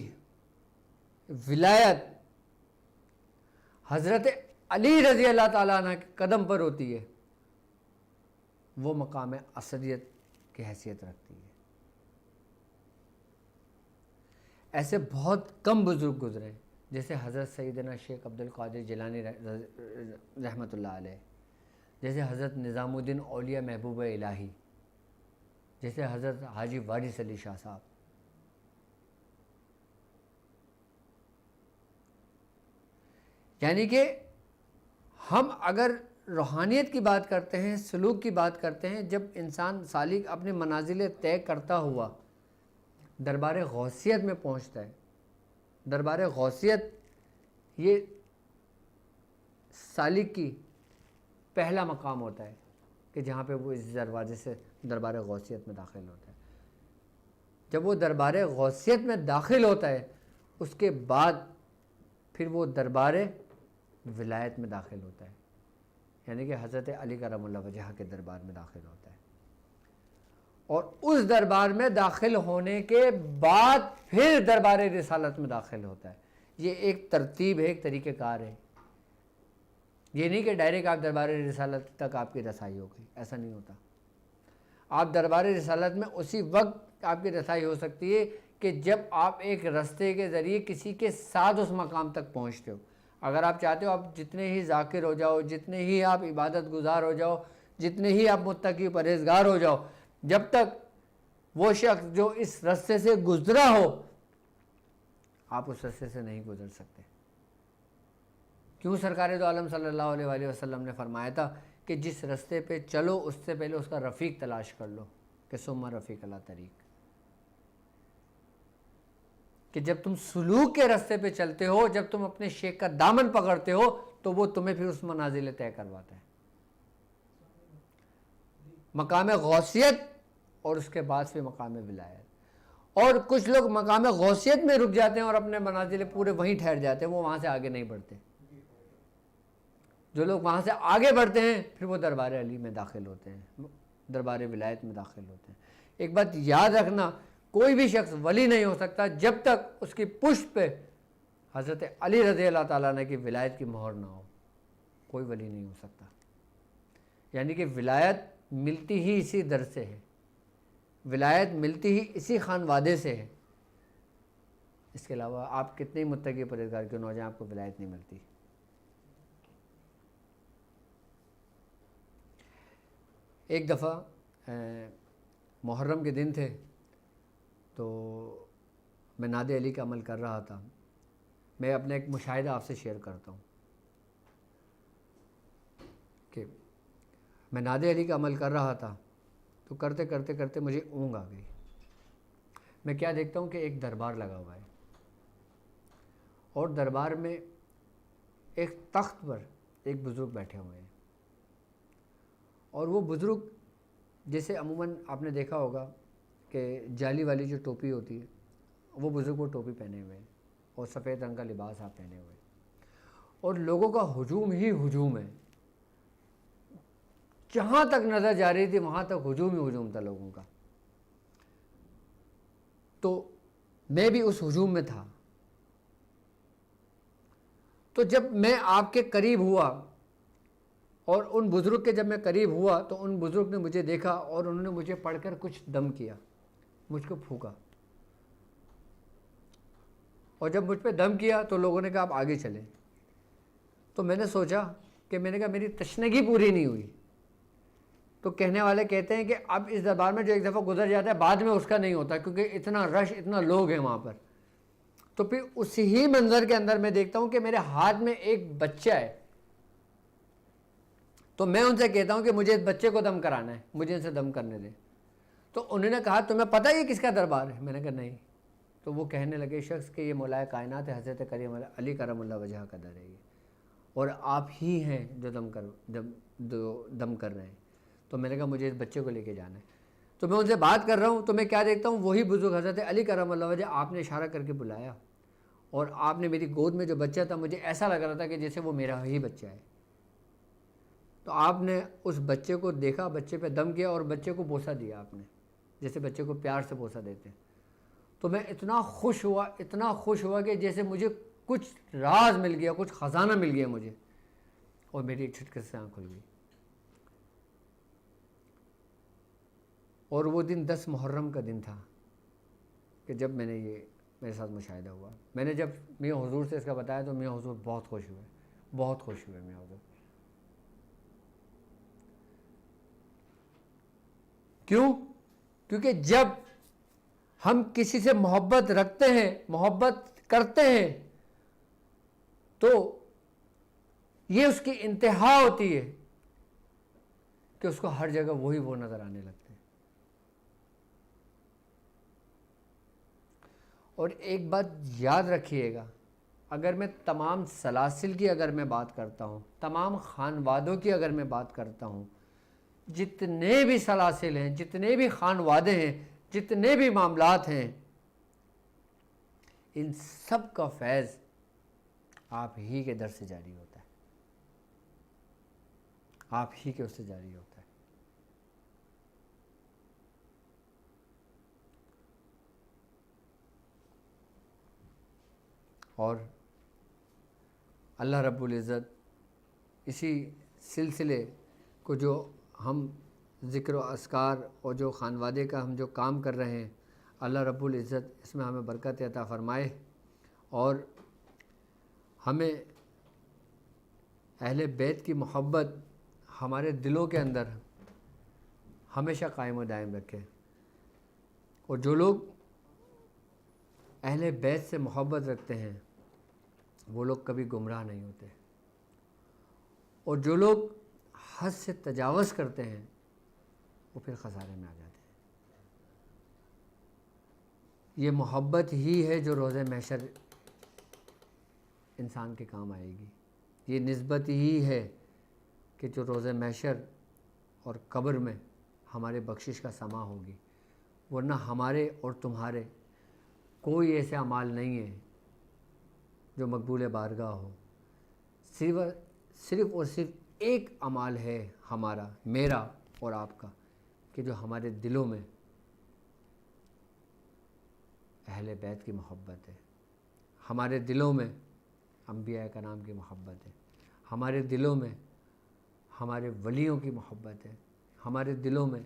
ولایت حضرت علی رضی اللہ تعالیٰ عنہ کے قدم پر ہوتی ہے، وہ مقام اسدیت کی حیثیت رکھتی ہے۔ ایسے بہت کم بزرگ گزرے، جیسے حضرت سیدنا شیخ عبد القادر جیلانی رحمۃ اللہ علیہ، جیسے حضرت نظام الدین اولیاء محبوب الہی، جیسے حضرت حاجی وارث علی شاہ صاحب۔ یعنی کہ ہم اگر روحانیت کی بات کرتے ہیں، سلوک کی بات کرتے ہیں، جب انسان سالک اپنے منازل طے کرتا ہوا دربار غوثیت میں پہنچتا ہے، دربار غوثیت یہ سالک کی پہلا مقام ہوتا ہے کہ جہاں پہ وہ اس دروازے سے دربار غوثیت میں داخل ہوتا ہے۔ جب وہ دربار غوثیت میں داخل ہوتا ہے، اس کے بعد پھر وہ دربار ولایت میں داخل ہوتا ہے، یعنی کہ حضرت علی کرم اللہ وجہ کے دربار میں داخل ہوتا ہے، اور اس دربار میں داخل ہونے کے بعد پھر دربار رسالت میں داخل ہوتا ہے۔ یہ ایک ترتیب ہے، ایک طریقہ کار ہے۔ یہ نہیں کہ ڈائریکٹ آپ دربار رسالت تک آپ کی رسائی ہو گئی، ایسا نہیں ہوتا۔ آپ دربار رسالت میں اسی وقت آپ کی رسائی ہو سکتی ہے کہ جب آپ ایک رستے کے ذریعے کسی کے ساتھ اس مقام تک پہنچتے ہو۔ اگر آپ چاہتے ہو آپ جتنے ہی ذاکر ہو جاؤ، جتنے ہی آپ عبادت گزار ہو جاؤ، جتنے ہی آپ متقی پرہیزگار ہو جاؤ، جب تک وہ شخص جو اس رستے سے گزرا ہو، آپ اس رستے سے نہیں گزر سکتے۔ کیوں سرکار دو عالم صلی اللہ علیہ وآلہ وسلم نے فرمایا تھا کہ جس رستے پہ چلو اس سے پہلے اس کا رفیق تلاش کر لو، کہ ثم رفیق اللہ طریق، کہ جب تم سلوک کے رستے پہ چلتے ہو، جب تم اپنے شیخ کا دامن پکڑتے ہو، تو وہ تمہیں پھر اس منازل طے کرواتا ہے، مقام غوثیت اور اس کے بعد پھر مقام ولایت۔ اور کچھ لوگ مقام غوثیت میں رک جاتے ہیں اور اپنے منازل پورے وہیں ٹھہر جاتے ہیں، وہ وہاں سے آگے نہیں بڑھتے۔ جو لوگ وہاں سے آگے بڑھتے ہیں پھر وہ دربار علی میں داخل ہوتے ہیں، دربار ولایت میں داخل ہوتے ہیں۔ ایک بات یاد رکھنا، کوئی بھی شخص ولی نہیں ہو سکتا جب تک اس کی پشت پہ حضرت علی رضی اللہ تعالیٰ عنہ کی ولایت کی مہر نہ ہو، کوئی ولی نہیں ہو سکتا۔ یعنی کہ ولایت ملتی ہی اسی در سے ہے، ولایت ملتی ہی اسی خانوادے سے ہے۔ اس کے علاوہ آپ کتنے ہی متقی پرہیزگار کیوں نہ ہو جائیں، آپ کو ولایت نہیں ملتی۔ ایک دفعہ محرم کے دن تھے، تو میں ناد علی کا عمل کر رہا تھا. میں اپنا ایک مشاہدہ آپ سے شیئر کرتا ہوں کہ میں ناد علی کا عمل کر رہا تھا، تو کرتے کرتے کرتے مجھے اونگ آ گئی. میں کیا دیکھتا ہوں کہ ایک دربار لگا ہوا ہے، اور دربار میں ایک تخت پر ایک بزرگ بیٹھے ہوئے ہیں، اور وہ بزرگ جیسے عموماً آپ نے دیکھا ہوگا کہ جالی والی جو ٹوپی ہوتی ہے، وہ بزرگ وہ ٹوپی پہنے ہوئے ہیں اور سفید رنگ کا لباس آپ پہنے ہوئے ہیں، اور لوگوں کا ہجوم ہی ہجوم ہے. جہاں تک نظر جا رہی تھی وہاں تک ہجوم ہی ہجوم تھا لوگوں کا. تو میں بھی اس ہجوم میں تھا. تو جب میں آپ کے قریب ہوا اور ان بزرگ کے جب میں قریب ہوا تو ان بزرگ نے مجھے دیکھا اور انہوں نے مجھے پڑھ کر کچھ دم کیا، مجھ کو پھونکا، اور جب مجھ پہ دم کیا تو لوگوں نے کہا آپ آگے چلیں. تو میں نے سوچا کہ میں نے کہا میری تشنگی پوری نہیں ہوئی. تو کہنے والے کہتے ہیں کہ اب اس دربار میں جو ایک دفعہ گزر جاتا ہے بعد میں اس کا نہیں ہوتا، کیونکہ اتنا رش، اتنا لوگ ہیں وہاں پر. تو پھر اسی ہی منظر کے اندر میں دیکھتا ہوں کہ میرے ہاتھ میں ایک بچہ ہے. تو میں ان سے کہتا ہوں کہ مجھے اس بچے کو دم کرانا ہے، مجھے ان سے دم کرنے دیں. تو انہوں نے کہا تمہیں پتہ یہ کس کا دربار ہے؟ میں نے کہا نہیں. تو وہ کہنے لگے شخص کہ یہ مولا کائنات ہے، حضرت کریم علی کرم اللہ وجہ کا در ہے یہ، اور آپ ہی ہیں جو دم کر رہے ہیں. تو میں نے کہا مجھے اس بچے کو لے کے جانا ہے. تو میں ان سے بات کر رہا ہوں تو میں کیا دیکھتا ہوں، وہی بزرگ حضرت علی کرم اللہ وجہ، آپ نے اشارہ کر کے بلایا، اور آپ نے میری گود میں جو بچہ تھا، مجھے ایسا لگ رہا تھا کہ جیسے وہ میرا ہی بچہ ہے. تو آپ نے اس بچے کو دیکھا، بچے پہ دم کیا اور بچے کو بوسہ دیا آپ نے، جیسے بچے کو پیار سے بوسہ دیتے ہیں. تو میں اتنا خوش ہوا، اتنا خوش ہوا کہ جیسے مجھے کچھ راز مل گیا، کچھ خزانہ مل گیا مجھے، اور میری ایک چھٹکے سے آنکھ کھل گئی. اور وہ دن 10 محرم کا دن تھا کہ جب میں نے یہ میرے ساتھ مشاہدہ ہوا. میں نے جب میاں حضور سے اس کا بتایا تو میاں حضور بہت خوش ہوئے، بہت خوش ہوئے میاں حضور. کیوں؟ کیونکہ جب ہم کسی سے محبت رکھتے ہیں، محبت کرتے ہیں، تو یہ اس کی انتہا ہوتی ہے کہ اس کو ہر جگہ وہی وہ نظر آنے لگتے ہیں. اور ایک بات یاد رکھیے گا، اگر میں تمام سلاسل کی اگر میں بات کرتا ہوں، تمام خانوادوں کی اگر میں بات کرتا ہوں، جتنے بھی سلاسل ہیں، جتنے بھی خانوادے ہیں، جتنے بھی معاملات ہیں، ان سب کا فیض آپ ہی کے در سے جاری ہوتا ہے، آپ ہی کے اس سے جاری ہوتا ہے. اور اللہ رب العزت اسی سلسلے کو جو ہم ذکر و اذکار اور جو خانوادے کا ہم جو کام کر رہے ہیں، اللہ رب العزت اس میں ہمیں برکت عطا فرمائے، اور ہمیں اہل بیت کی محبت ہمارے دلوں کے اندر ہمیشہ قائم و دائم رکھے. اور جو لوگ اہل بیت سے محبت رکھتے ہیں وہ لوگ کبھی گمراہ نہیں ہوتے، اور جو لوگ حد سے تجاوز کرتے ہیں وہ پھر خسارے میں آ جاتے ہیں. یہ محبت ہی ہے جو روز محشر انسان کے کام آئے گی. یہ نسبت ہی ہے کہ جو روز محشر اور قبر میں ہمارے بخشش کا سما ہوگی. ورنہ ہمارے اور تمہارے کوئی ایسے اعمال نہیں ہیں جو مقبول بارگاہ ہو. صرف اور صرف ایک عمل ہے ہمارا، میرا اور آپ کا، کہ جو ہمارے دلوں میں اہل بیت کی محبت ہے، ہمارے دلوں میں انبیاء کرام کی محبت ہے، ہمارے دلوں میں ہمارے ولیوں کی محبت ہے، ہمارے دلوں میں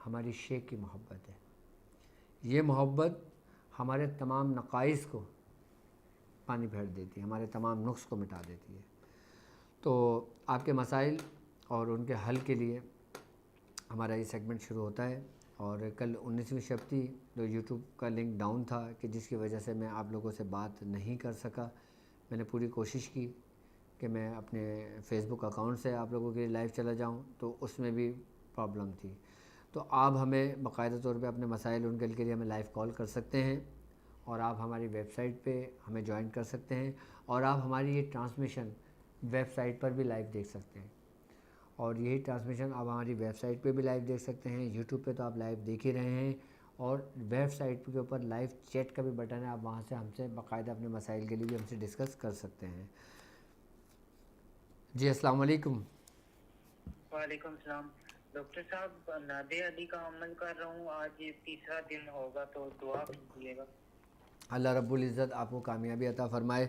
ہماری شیخ کی محبت ہے. یہ محبت ہمارے تمام نقائص کو پانی پھیر دیتی ہے، ہمارے تمام نقص کو مٹا دیتی ہے. تو آپ کے مسائل اور ان کے حل کے لیے ہمارا یہ سیگمنٹ شروع ہوتا ہے، اور کل 19ویں شب تھی تو یوٹیوب کا لنک ڈاؤن تھا کہ جس کی وجہ سے میں آپ لوگوں سے بات نہیں کر سکا۔ میں نے پوری کوشش کی کہ میں اپنے فیس بک اکاؤنٹ سے آپ لوگوں کے لیے لائیو چلا جاؤں، تو اس میں بھی پرابلم تھی۔ تو آپ ہمیں باقاعدہ طور پہ اپنے مسائل ان کے لیے ہمیں لائیو کال کر سکتے ہیں، اور آپ ہماری ویب سائٹ پہ ہمیں جوائن کر سکتے ہیں، اور آپ ہماری یہ ٹرانسمیشن ویب سائٹ پر بھی لائیو دیکھ سکتے ہیں۔ اور یہی ٹرانسمیشن آپ ہماری ویب سائٹ پہ بھی لائیو دیکھ سکتے ہیں، یوٹیوب پہ تو آپ لائیو دیکھ ہی رہے ہیں، اور ویب سائٹ کے اوپر لائیو چیٹ کا بھی بٹن ہے، آپ وہاں سے ہم سے باقاعدہ اپنے مسائل کے لیے بھی ہم سے ڈسکس کر سکتے ہیں۔ جی السلام علیکم۔ وعلیکم السلام ڈاکٹر صاحب، نادے علی کا عمل کر رہا ہوں، آج یہ تیسرا دن ہوگا تو دعا کیجیے گا۔ اللہ رب العزت آپ کو کامیابی عطا فرمائے،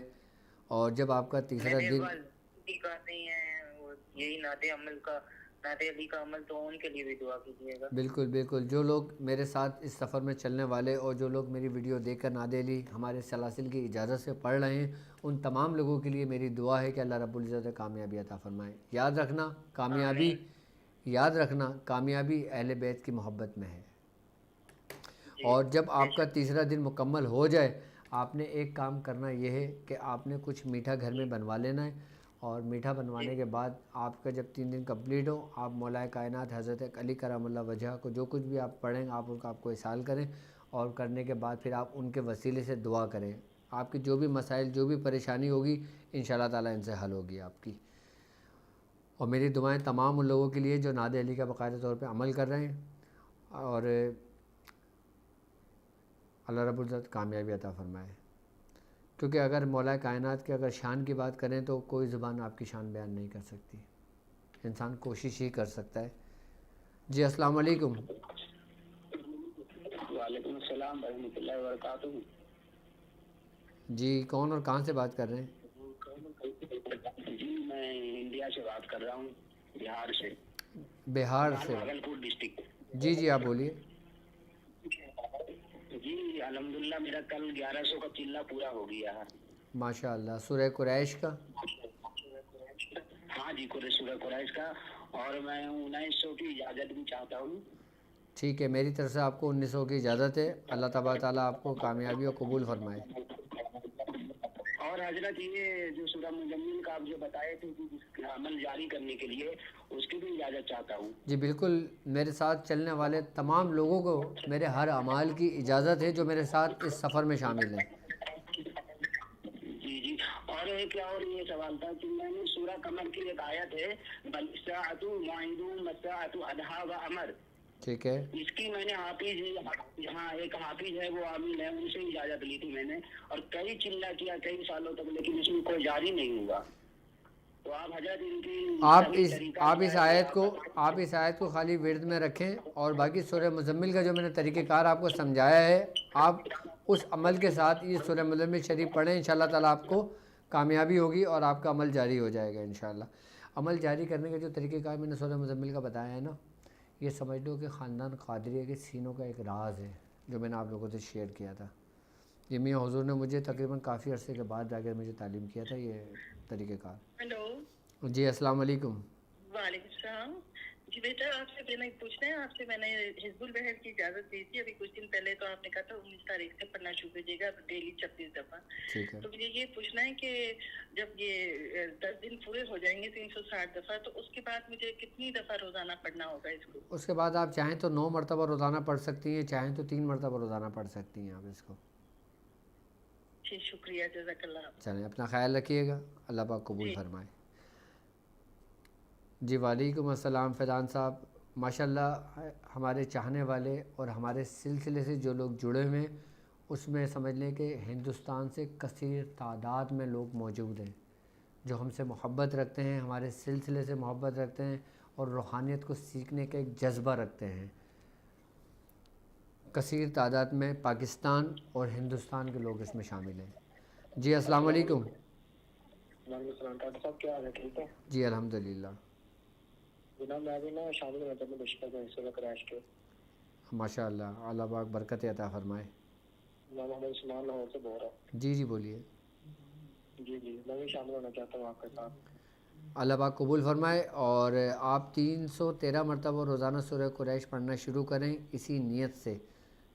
اور جب آپ کا تیسرا میرے دن والد کا نہیں ہے وہ یہی نادے علی کا عمل، تو ان کے لیے بھی دعا کیجیے گا۔ بالکل بالکل، جو لوگ میرے ساتھ اس سفر میں چلنے والے اور جو لوگ میری ویڈیو دیکھ کر نادے علی ہمارے سلاسل کی اجازت سے پڑھ رہے ہیں، ان تمام لوگوں کے لیے میری دعا ہے کہ اللہ رب العزت کامیابی عطا فرمائے۔ یاد رکھنا آمین۔ کامیابی اہل بیت کی محبت میں ہے۔ جی اور جب بے آپ کا شک۔ تیسرا دن مکمل ہو جائے، آپ نے ایک کام کرنا یہ ہے کہ آپ نے کچھ میٹھا گھر میں بنوا لینا ہے، اور میٹھا بنوانے کے بعد آپ کا جب 3 دن کمپلیٹ ہو، آپ مولا کائنات حضرت علی کرم اللہ وجہ کو جو کچھ بھی آپ پڑھیں آپ ان کا آپ کو احسال کریں، اور کرنے کے بعد پھر آپ ان کے وسیلے سے دعا کریں۔ آپ کی جو بھی مسائل جو بھی پریشانی ہوگی انشاءاللہ تعالی ان سے حل ہوگی آپ کی۔ اور میری دعائیں تمام ان لوگوں کے لیے جو نادے علی کا باقاعدہ طور پہ عمل کر رہے ہیں، اور اللہ رب العزت کامیابی عطا فرمائے۔ کیونکہ اگر مولا کائنات کے اگر شان کی بات کریں تو کوئی زبان آپ کی شان بیان نہیں کر سکتی، انسان کوشش ہی کر سکتا ہے۔ جی السلام علیکم۔ وعلیکم السلام ورحمۃ اللہ وبرکاتہ۔ جی کون اور کہاں سے بات کر رہے ہیں؟ جی میں انڈیا سے بات کر رہا ہوں، بہار سے، بہار سے۔ بھاگل پور ڈسٹرکٹ۔ جی جی آپ بولیے۔ جی الحمدللہ میرا کل 1100 کا چلہ پورا ہو گیا ہے۔ ماشاء اللہ، سورہ قریش کا؟ ہاں جی، سورہ قریش کا، اور میں 1900 کی اجازت بھی چاہتا ہوں۔ ٹھیک ہے، میری طرف سے آپ کو 1900 کی اجازت ہے۔ اللہ تبارک تعالیٰ آپ کو کامیابی اور قبول فرمائے۔ اور حضرت یہ جو سورہ مزمل کا آپ جو بتائے تھے کہ جس کا عمل جاری کرنے کے لیے، اس کی بھی اجازت چاہتا ہوں۔ جی بالکل، میرے ساتھ چلنے والے تمام لوگوں کو میرے ہر اعمال کی اجازت ہے جو میرے ساتھ اس سفر میں شامل ہیں۔ جی جی، اور ایک اور یہ سوال تھا کہ میں نے سورہ قمر کی ایک آیت ہے بَلْسَاعَةُ مَوْعِدُهُمْ وَالسَّاعَةُ أَدْهَىٰ وَأَمَرُ، ٹھیک ہے، اس کی میں نے حافظ، یہاں ایک حافظ ہے وہ عامل ہے، ان سے اجازت لی تھی میں نے، اور کئی چلہ کیا کئی سالوں تک، لیکن اس میں کوئی جاری نہیں ہوا۔ تو آپ حضرت ان کی صحیح طریقہ آپ کیا اس ہے وہ آیت آپ کو اس آیت کو خالی ورد میں رکھیں، اور باقی سورہ مزمل کا جو میں نے طریقہ کار آپ کو سمجھایا ہے، آپ اس عمل کے ساتھ یہ سورہ مزمل شریف پڑھیں، انشاءاللہ تعالیٰ آپ کو کامیابی ہوگی اور آپ کا عمل جاری ہو جائے گا انشاءاللہ۔ عمل جاری کرنے کا جو طریقہ کار میں نے سورہ مزمل کا بتایا ہے نا، یہ سمجھ لو کہ خاندان قادریہ کے سینوں کا ایک راز ہے جو میں نے آپ لوگوں سے شیئر کیا تھا۔ یہ میاں حضور نے مجھے تقریباً کافی عرصے کے بعد جا کر مجھے تعلیم کیا تھا یہ طریقہ کار۔ ہیلو، جی السلام علیکم۔ وعلیکم السلام۔ جی بیٹا، آپ سے میں پوچھنا ہے، آپ سے میں نے حزب البحر کی اجازت دی تھی ابھی کچھ دن پہلے، تو آپ نے کہا تھا 19 تاریخ سے پڑھنا شروع کیجیے گا ڈیلی 26 دفعہ۔ ٹھیک ہے، تو مجھے یہ پوچھنا ہے کہ جب یہ 10 دن پورے ہو جائیں گے 360 دفعہ، تو اس کے بعد مجھے کتنی دفعہ روزانہ پڑھنا ہوگا اس کو؟ اس کے بعد آپ چاہیں تو 9 مرتبہ روزانہ پڑھ سکتی ہیں، چاہیں تو 3 مرتبہ روزانہ پڑھ سکتی ہیں آپ اس کو۔ جی شکریہ، جزاک اللہ۔ چلیں اپنا خیال رکھیے گا، اللہ پاک قبول جی فرمائے۔ جی وعلیکم السلام فیضان صاحب، ماشاءاللہ ہمارے چاہنے والے اور ہمارے سلسلے سے جو لوگ جڑے ہوئے ہیں اس میں سمجھ لیں کہ ہندوستان سے کثیر تعداد میں لوگ موجود ہیں جو ہم سے محبت رکھتے ہیں، ہمارے سلسلے سے محبت رکھتے ہیں اور روحانیت کو سیکھنے کا ایک جذبہ رکھتے ہیں۔ کثیر تعداد میں پاکستان اور ہندوستان کے لوگ اس میں شامل ہیں۔ جی السلام علیکم۔ وعلیکم السلام ڈاکٹر صاحب، کیا حال ہے؟ ٹھیک ہے جی الحمدللہ، جناب، میں بھی نا شامل ہونا چاہتا ہوں ڈسٹرکٹ میں سورہ قریش کے۔ ماشاء اللہ، اللہ پاک برکت عطا فرمائے۔ میں محمد عثمان لاہور سے بول رہا جی جی بولیے۔ ہوں۔ جی جی، میں بھی شامل ہونا چاہتا ہوں آپ کے ساتھ۔ اللہ پاک قبول فرمائے، اور آپ 313 مرتبہ روزانہ سورہ قریش پڑھنا شروع کریں اسی نیت سے۔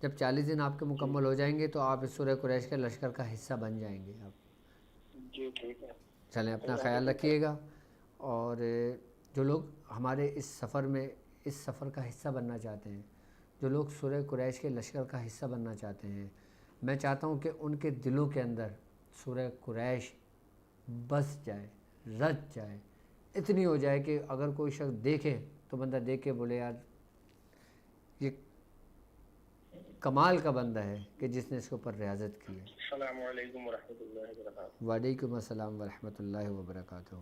جب 40 دن آپ کے مکمل ہو جائیں گے تو آپ اس سورہ قریش کے لشکر کا حصہ بن جائیں گے آپ۔ جی ٹھیک ہے، چلیں اپنا خیال رکھیے گا، اور جو لوگ ہمارے اس سفر کا حصہ بننا چاہتے ہیں، جو لوگ سورہ قریش کے لشکر کا حصہ بننا چاہتے ہیں، میں چاہتا ہوں کہ ان کے دلوں کے اندر سورہ قریش بس جائے، رچ جائے، اتنی ہو جائے کہ اگر کوئی شخص دیکھے تو بندہ دیکھ کے بولے یار یہ کمال کا بندہ ہے کہ جس نے اس کے اوپر ریاضت کی ہے۔ السلام علیکم ورحمۃ اللہ وبرکاتہ۔ وعلیکم السلام ورحمۃ اللہ وبرکاتہ۔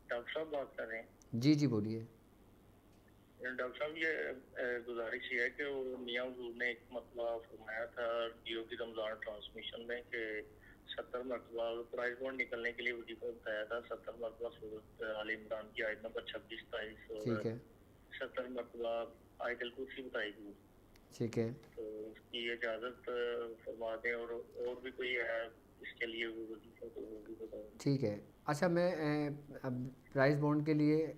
ڈاکٹر صاحب بات کر رہے ہیں؟ جی بولیے۔ ڈاکٹر صاحب یہ گزارش یہ ہے کہ وہ میاں حضور نے ایک مرتبہ فرمایا تھا جیو کی رمضان ٹرانسمیشن میں کہ 70 مرتبہ پرائز بانڈ نکلنے کے لیے وظیفہ بتایا تھا، 70 مرتبہ سورۃ آل عمران کی آیت نمبر 26 23 اور ٹھیک ہے 70 مرتبہ آیت الکرسی بتائی گئی۔ ٹھیک ہے، تو اس کی اجازت فرما دیں، اور بھی کوئی ہے اس کے لیے وہ وظیفہ تو وہ بھی بتائیں۔ ٹھیک ہے۔ اچھا میں اب پرائز بانڈ کے لیے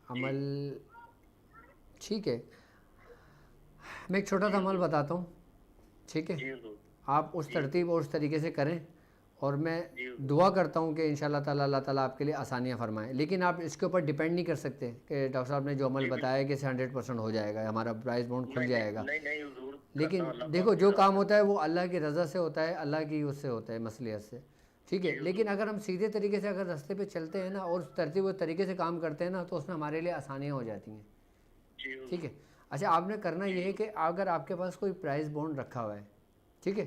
عمل، ٹھیک ہے میں ایک چھوٹا سا عمل بتاتا ہوں، ٹھیک ہے، جی حضور، آپ اس ترتیب اور اس طریقے سے کریں، اور میں دعا کرتا ہوں کہ انشاءاللہ تعالیٰ اللہ تعالیٰ آپ کے لیے آسانیاں فرمائیں۔ لیکن آپ اس کے اوپر ڈیپینڈ نہیں کر سکتے کہ ڈاکٹر صاحب نے جو عمل بتایا کہ 100% ہو جائے گا، ہمارا پرائز بانڈ کھل جائے گا۔ نہیں حضور، لیکن دیکھو جو کام ہوتا ہے وہ اللہ کی رضا سے ہوتا ہے، اللہ کی اس سے ہوتا ہے، مصلحت سے، ٹھیک ہے۔ لیکن اگر ہم سیدھے طریقے سے اگر راستے پہ چلتے ہیں نا اور ترتیب و طریقے سے کام کرتے ہیں نا تو اس میں ہمارے لیے آسانیاں ہو جاتی ہیں، ٹھیک ہے۔ اچھا آپ نے کرنا یہ ہے کہ اگر آپ کے پاس کوئی پرائز بانڈ رکھا ہوا ہے، ٹھیک ہے،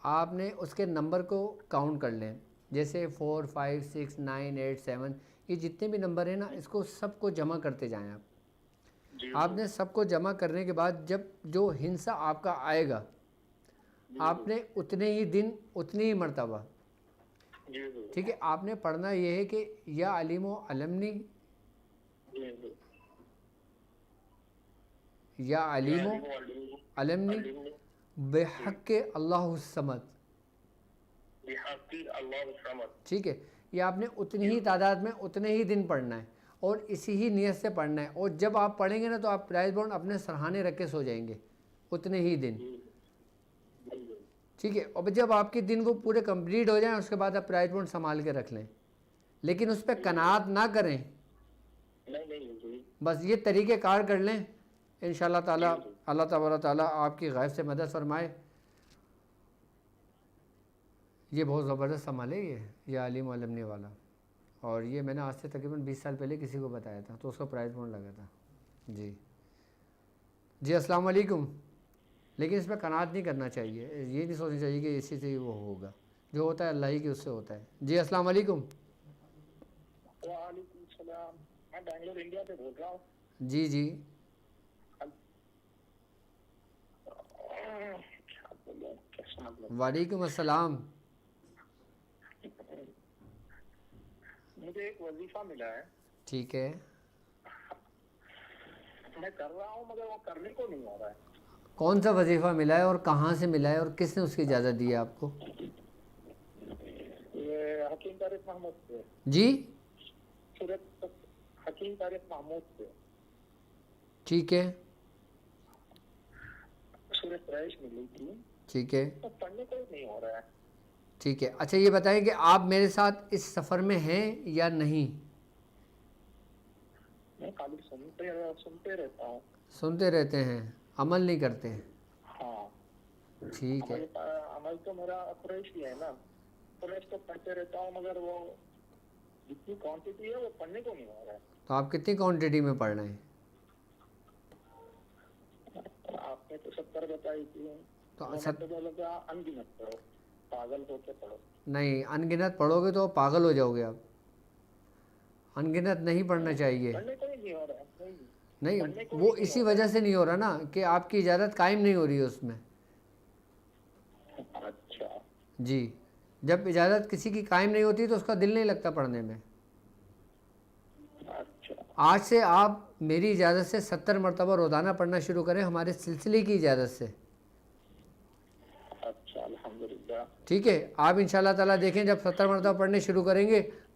آپ نے اس کے نمبر کو کاؤنٹ کر لیں، جیسے 4 5 6 9 8 7 یہ جتنے بھی نمبر ہیں نا اس کو سب کو جمع کرتے جائیں آپ نے سب کو جمع کرنے کے بعد جب جو ہنسا آپ کا آئے گا آپ نے اتنے ہی دن اتنی ہی مرتبہ، ٹھیک ہے، آپ نے پڑھنا یہ ہے کہ یا علیم و علمنی، یا علیم و علمنی بحق اللہ الصمد، ٹھیک ہے، یہ آپ نے اتنی ہی تعداد میں اتنے ہی دن پڑھنا ہے اور اسی ہی نیت سے پڑھنا ہے، اور جب آپ پڑھیں گے نا تو آپ پرائز بانڈ اپنے سرہانے رکھ کے سو جائیں گے اتنے ہی دن، ٹھیک ہے۔ اور جب آپ کے دن وہ پورے کمپلیٹ ہو جائیں اس کے بعد آپ پرائز بانڈ سنبھال کے رکھ لیں، لیکن اس پہ قناعت نہ کریں، بس یہ طریقے کار کر لیں، انشاءاللہ تعالیٰ اللہ تبارک تعالیٰ آپ کی غیب سے مدد فرمائے۔ یہ بہت زبردست عمل ہے یہ عالم علمنے والا، اور یہ میں نے آج سے تقریباً 20 سال پہلے کسی کو بتایا تھا تو اس کا پرائز بانڈ لگا تھا۔ جی السلام علیکم۔ لیکن اس پہ قناعت نہیں کرنا چاہیے، یہ نہیں سوچنا چاہیے کہ اسی سے ہی وہ ہوگا، جو ہوتا ہے اللہ ہی کی اس سے ہوتا ہے۔ جی السلام علیکم۔ وعلیکم السلام، میں بنگلور انڈیا سے بول رہا ہوں۔ جی وعلیکم السلام۔ مجھے ایک وظیفہ ملا ہے، ٹھیک ہے، میں کر رہا ہوں مگر وہ کرنے کو نہیں ہو رہا ہے۔ کون سا وظیفہ ملا ہے اور کہاں سے ملا ہے اور کس نے اس کی اجازت دی ہے آپ کو؟ یہ حکیم طارق محمود سے۔ جی حکیم طارق محمود سے، ٹھیک ہے، سورۃ قریش ملی تھی، ٹھیک ہے، تو پڑھنے کو نہیں ہو رہا ہے۔ ٹھیک ہے۔ اچھا یہ بتائیں کہ آپ میرے ساتھ اس سفر میں ہیں یا نہیں؟ میں خالی سنتے رہتا ہوں۔ سنتے رہتے ہیں، عمل نہیں کرتے؟ ہاں ٹھیک ہے، عمل تو میرا قریش ہی ہے نا، قریش تو پڑھتے رہتا ہوں مگر وہ جتنی کوانٹٹی ہے وہ پڑھنے کو نہیں ہو رہا ہے۔ تو آپ کتنی کوانٹٹی میں پڑھ رہے ہیں؟ آپ نے تو 70 بتائی تھی، تو بولا انگنت پڑھو، پاگل ہو کے پڑھو۔ نہیں، انگنت پڑھو گے تو پاگل ہو جاؤ گے آپ، انگنت نہیں پڑھنا چاہیے۔ پڑھنے کو ہی نہیں ہو رہا ہے، نہیں وہ اسی وجہ سے نہیں ہو رہا نا کہ آپ کی اجازت قائم نہیں ہو رہی ہے اس میں۔ اچھا جی، جب اجازت کسی کی قائم نہیں ہوتی تو اس کا دل نہیں لگتا پڑھنے میں۔ اچھا، آج سے آپ میری اجازت سے 70 مرتبہ روزانہ پڑھنا شروع کریں ہمارے سلسلے کی اجازت سے، اچھا، الحمدللہ۔ ٹھیک ہے۔ آپ انشاءاللہ تعالیٰ دیکھیں جب 70 مرتبہ پڑھنے شروع کریں گے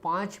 5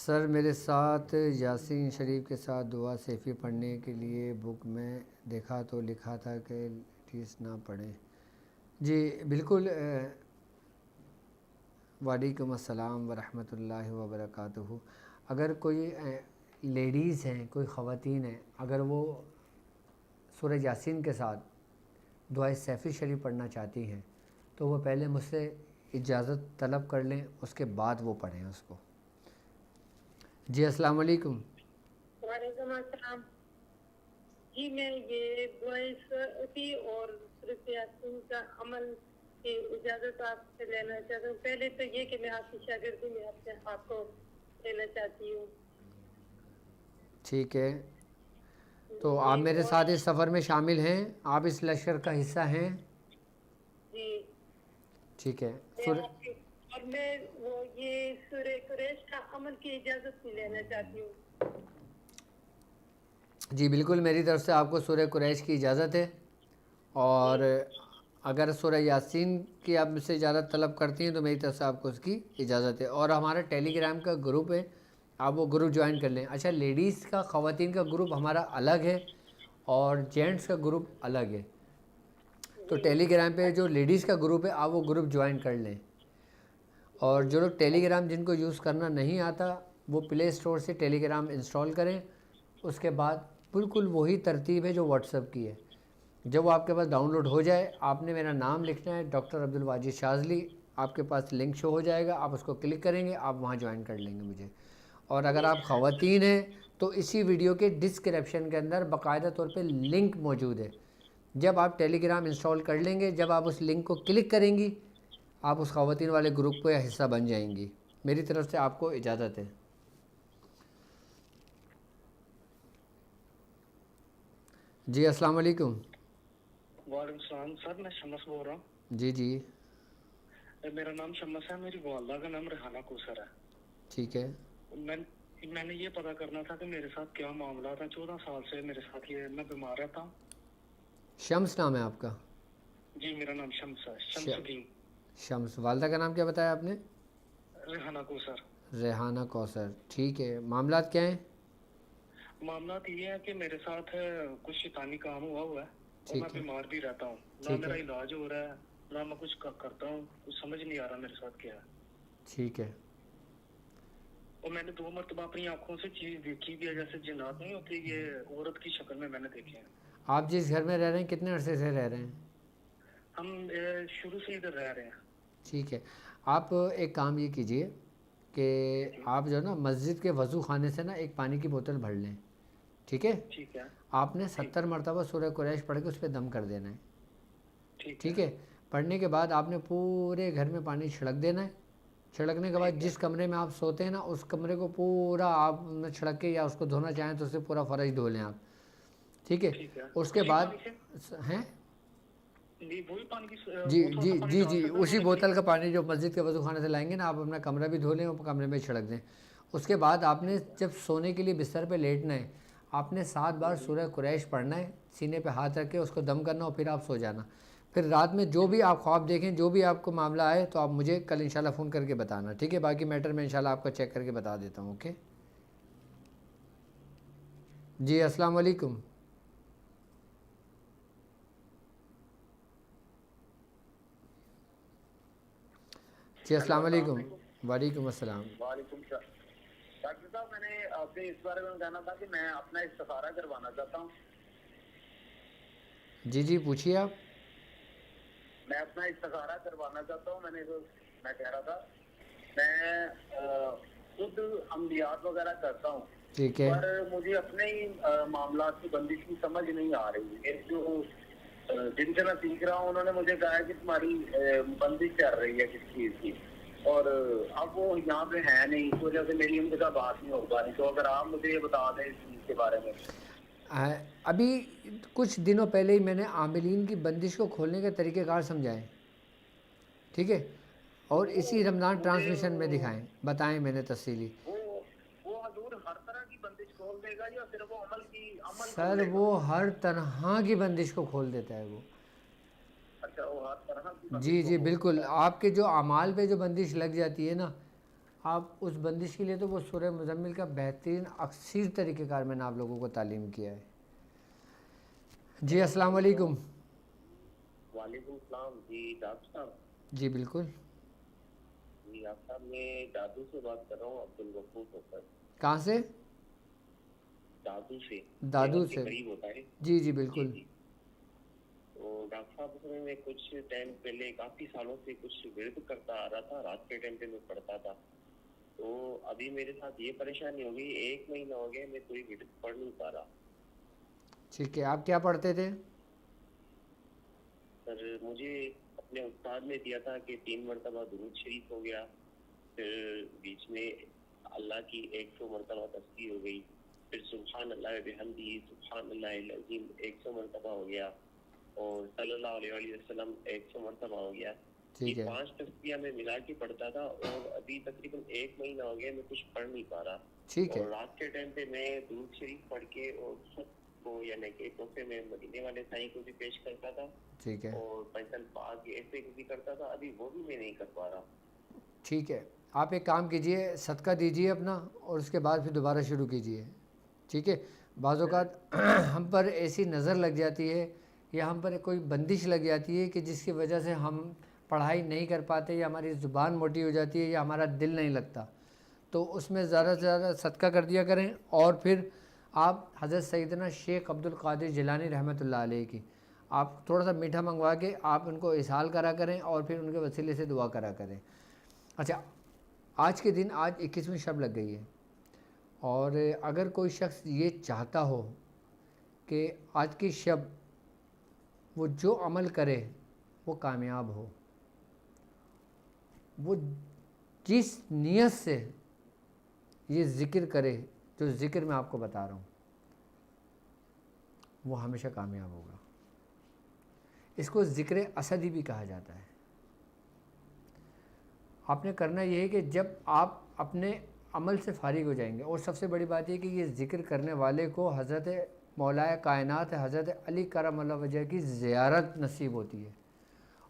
سر میرے ساتھ یاسین شریف کے ساتھ دعا سیفی پڑھنے کے لیے بک میں دیکھا تو لکھا تھا کہ لیڈیز نہ پڑھیں. جی بالکل. وعلیکم السلام ورحمۃ اللہ وبرکاتہ. اگر کوئی لیڈیز ہیں، کوئی خواتین ہیں، اگر وہ سورہ یاسین کے ساتھ دعائے سیفی شریف پڑھنا چاہتی ہیں تو وہ پہلے مجھ سے اجازت طلب کر لیں، اس کے بعد وہ پڑھیں اس کو. جی السلام علیکم. وعلیکم السلام. جی میں یہ دعائے سیفی اور سورہ یاسین کا عمل کی اجازت آپ سے لینا چاہتا ہوں. پہلے تو یہ کہ میں آپ کی شاگردی میں آپ کو لینا چاہتی ہوں. ٹھیک ہے، تو آپ میرے ساتھ اس سفر میں شامل ہیں، آپ اس لشکر کا حصہ ہیں. جی ٹھیک ہے. اور میں وہ یہ سورہ قریش کا عمل کی اجازت بھی لینا چاہتی ہوں. جی بالکل، میری طرف سے آپ کو سورہ قریش کی اجازت ہے، اور اگر سورہ یاسین کی آپ مجھ سے اجازت طلب کرتی ہیں تو میری طرف سے آپ کو اس کی اجازت ہے. اور ہمارا ٹیلی گرام کا گروپ ہے، آپ وہ گروپ جوائن کر لیں. اچھا، لیڈیز کا، خواتین کا گروپ ہمارا الگ ہے اور جینٹس کا گروپ الگ ہے. تو ٹیلی گرام پہ جو لیڈیز کا گروپ ہے آپ وہ گروپ جوائن کر لیں. اور جو لوگ ٹیلی گرام جن کو یوز کرنا نہیں آتا وہ پلے اسٹور سے ٹیلی گرام انسٹال کریں. اس کے بعد بالکل وہی ترتیب ہے جو واٹس ایپ کی ہے. جب وہ آپ کے پاس ڈاؤن لوڈ ہو جائے، آپ نے میرا نام لکھنا ہے، ڈاکٹر عبدالواجد شاذلی. آپ کے پاس لنک شو ہو جائے گا، آپ اس کو کلک کریں گے، آپ وہاں جوائن کر لیں گے مجھے. اور اگر آپ خواتین ہیں تو اسی ویڈیو کے ڈسکرپشن کے اندر باقاعدہ طور پہ لنک موجود ہے. جب آپ ٹیلی گرام انسٹال کر لیں گے، جب آپ اس لنک کو کلک کریں گی، آپ اس خواتین والے گروپ کا حصہ بن جائیں گی. میری طرف سے آپ کو اجازت ہے. جی السلام علیکم. وعلیکم السلام. سر میں شمس بول رہا ہوں. جی جی میرا نام شمس ہے، میری والدہ کا نام ریحانہ کوثر ہے. ٹھیک ہے. میں نے یہ پتا کرنا تھا کہ میرے ساتھ کیا معاملات ہیں. 14 سال سے میرے ساتھ یہ میں بیمار رہتا ہوں. شمس نام ہے آپ کا؟ جی میرا نام شمس ہے، شمس الدین. شمس. والدہ کا نام کیا بتایا آپ نے؟ ریحانہ کوثر. ریحانہ کوثر. ٹھیک ہے، معاملات کیا ہیں؟ معاملات یہ ہے کہ میرے ساتھ کچھ شیطانی کام ہوا ہے اور میں بیمار بھی رہتا ہوں. نہ میرا علاج ہو رہا ہے، نہ میں کچھ کرتا ہوں. کچھ سمجھ نہیں آ رہا میرے ساتھ کیا ہے. ٹھیک ہے. اور میں نے 2 مرتبہ اپنی آنکھوں سے چیز دیکھی بھی ہے، جیسے جنات نہیں ہوتی، یہ عورت کی شکل میں نے دیکھے ہیں. آپ جس گھر میں رہ رہے ہیں کتنے عرصے سے رہ رہے ہیں؟ ہم شروع سے ادھر رہ رہے ہیں. ٹھیک ہے. آپ ایک کام یہ کیجئے کہ آپ جو ہے نا مسجد کے وضو خانے سے نا ایک پانی کی بوتل بھر لیں. ٹھیک ہے. ٹھیک ہے. آپ نے 70 مرتبہ سورہ قریش پڑھ کے اس پہ دم کر دینا ہے. ٹھیک ہے. پڑھنے کے بعد آپ نے پورے گھر میں پانی چھڑک دینا ہے. چھڑکنے کے بعد جس کمرے میں آپ سوتے ہیں نا اس کمرے کو پورا آپ چھڑک کے، یا اس کو دھونا چاہیں تو اسے پورا فرش دھو لیں آپ. ٹھیک ہے. اس کے بعد ہیں جی جی جی جی اسی بوتل کا پانی جو مسجد کے وضو خانے سے لائیں گے نا، آپ اپنا کمرہ بھی دھو لیں اور کمرے میں چھڑک دیں. اس کے بعد آپ نے جب سونے کے لیے بستر پہ لیٹنا ہے، آپ نے 7 بار سورہ قریش پڑھنا ہے، سینے پہ ہاتھ رکھ کے اس کو دم کرنا اور پھر آپ سو جانا. پھر رات میں جو بھی آپ خواب دیکھیں، جو بھی آپ کو معاملہ آئے تو آپ مجھے کل انشاءاللہ فون کر کے بتانا. ٹھیک ہے. باقی میٹر میں انشاءاللہ آپ کو چیک کر کے بتا دیتا ہوں. اوکے. جی السلام علیکم. جی السلام علیکم. وعلیکم السلام. وعلیکم السلام. ڈاکٹر صاحب میں نے آپ سے اس بارے میں کہنا تھا کہ میں اپنا استخارہ کروانا چاہتا ہوں. جی جی پوچھیے آپ. میں اپنا استخارہ کروانا چاہتا ہوں. میں کہہ رہا تھا میں خود عملیات وغیرہ کرتا ہوں. ٹھیک ہے. پر مجھے اپنے ہی معاملات کی بندش کی سمجھ نہیں آ رہی. ایک جو جن سے میں سیکھ رہا ہوں انہوں نے مجھے کہا ہے کہ تمہاری بندش چل رہی ہے کس چیز کی، اور اب وہ یہاں پہ ہے نہیں، اس وجہ سے میری ان کے ساتھ بات نہیں ہو پا رہی. تو اگر آپ مجھے یہ بتا دیں اس چیز کے بارے میں. ابھی کچھ دنوں پہلے ہی میں نے عاملین کی بندش کو کھولنے کے طریقہ کار سمجھائے. ٹھیک ہے. اور اسی رمضان ٹرانسمیشن میں دکھائیں، بتائیں میں نے تفصیلی. وہ حضور ہر طرح کی بندش کھول دے گا یا صرف وہ عمل سر وہ ہر طرح کی بندش کو کھول دیتا ہے وہ. اچھا، وہ ہر طرح کی جی جی بالکل. آپ کے جو اعمال پہ جو بندش لگ جاتی ہے نا، آپ اس بندش کے لیے تو وہ سورہ مزمل کا بہترین اکثر طریقہ کار میں نے آپ لوگوں کو تعلیم کیا ہے۔ جی السلام علیکم۔ وعلیکم السلام۔ جی ڈاکٹر صاحب۔ جی بالکل۔ جی ڈاکٹر صاحب میں دادو سے بات کر رہا ہوں، عبدالغفور صاحب۔ کہاں سے؟ دادو سے۔ دادو سے؟ قریب ہوتا ہے۔ جی جی بالکل۔ تو ڈاکٹر صاحب اس میں کچھ ٹائم پہلے کافی سالوں سے کچھ ورد کرتا آ رہا تھا، رات کے ٹائم پہ میں پڑھتا تھا، تو ابھی میرے ساتھ یہ پریشانی ہو گئی، 1 مہینہ ہو گیا میں کوئی ورد پڑھ نہیں پا رہا۔ ٹھیک ہے، آپ کیا پڑھتے تھے؟ سر مجھے اپنے استاد نے دیا تھا کہ 3 مرتبہ درود شریف ہو گیا، پھر بیچ میں اللہ کی 100 مرتبہ تسبیح ہو گئی، پھر سبحان اللہ بحمدہ سبحان اللہ العظیم 100 مرتبہ ہو گیا، اور صلی اللہ علیہ وسلم 100 مرتبہ ہو گیا۔ یہ 5 تسبیحاں میں ملا کے پڑھتا تھا، اور ابھی تقریباً 1 مہینہ ہو گیا میں کچھ پڑھ نہیں پا رہا۔ ٹھیک ہے، اور رات کے ٹائم پہ میں درود شریف پڑھ کے اور خود کو یعنی کہ تحفے میں مدینے والے سائیں کو بھی پیش کرتا تھا، ٹھیک ہے، اور پیسل پاک ایسے بھی کرتا تھا، ابھی وہ بھی میں نہیں کر پا رہا۔ ٹھیک ہے، آپ ایک کام کیجئے، صدقہ دیجئے اپنا، اور اس کے بعد پھر دوبارہ شروع کیجئے، ٹھیک ہے؟ بعض اوقات ہم پر ایسی نظر لگ جاتی ہے یا ہم پر کوئی بندش لگ جاتی ہے کہ جس کی وجہ سے ہم پڑھائی نہیں کر پاتے، یا ہماری زبان موٹی ہو جاتی ہے، یا ہمارا دل نہیں لگتا، تو اس میں زیادہ سے زیادہ صدقہ کر دیا کریں، اور پھر آپ حضرت سیدنا شیخ عبد القادر جیلانی رحمۃ اللہ علیہ کی آپ تھوڑا سا میٹھا منگوا کے آپ ان کو اسحال کرا کریں، اور پھر ان کے وسیلے سے دعا کرا کریں۔ اچھا، آج کے دن آج 21ویں شب لگ گئی ہے، اور اگر کوئی شخص یہ چاہتا ہو کہ آج کی شب وہ جو عمل کرے وہ کامیاب ہو، وہ جس نیت سے یہ ذکر کرے، جو ذکر میں آپ کو بتا رہا ہوں، وہ ہمیشہ کامیاب ہوگا۔ اس کو ذکر اسدی بھی کہا جاتا ہے۔ آپ نے کرنا یہ ہے کہ جب آپ اپنے عمل سے فارغ ہو جائیں گے، اور سب سے بڑی بات یہ کہ یہ ذکر کرنے والے کو حضرت مولا کائنات حضرت علی کرم اللہ وجہ کی زیارت نصیب ہوتی ہے،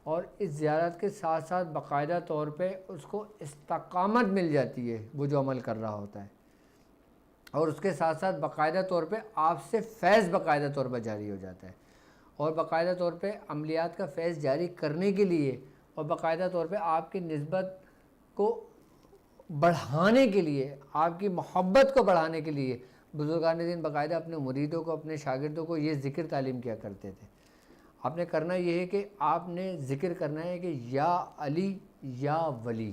اور اس زیارت کے ساتھ ساتھ باقاعدہ طور پہ اس کو استقامت مل جاتی ہے وہ جو عمل کر رہا ہوتا ہے، اور اس کے ساتھ ساتھ باقاعدہ طور پہ آپ سے فیض باقاعدہ طور پر جاری ہو جاتا ہے، اور باقاعدہ طور پہ عملیات کا فیض جاری کرنے کے لیے اور باقاعدہ طور پہ آپ کی نسبت کو بڑھانے کے لیے، آپ کی محبت کو بڑھانے کے لیے بزرگان دین باقاعدہ اپنے مریدوں کو، اپنے شاگردوں کو یہ ذکر تعلیم کیا کرتے تھے۔ آپ نے کرنا یہ ہے کہ آپ نے ذکر کرنا ہے کہ یا علی یا ولی،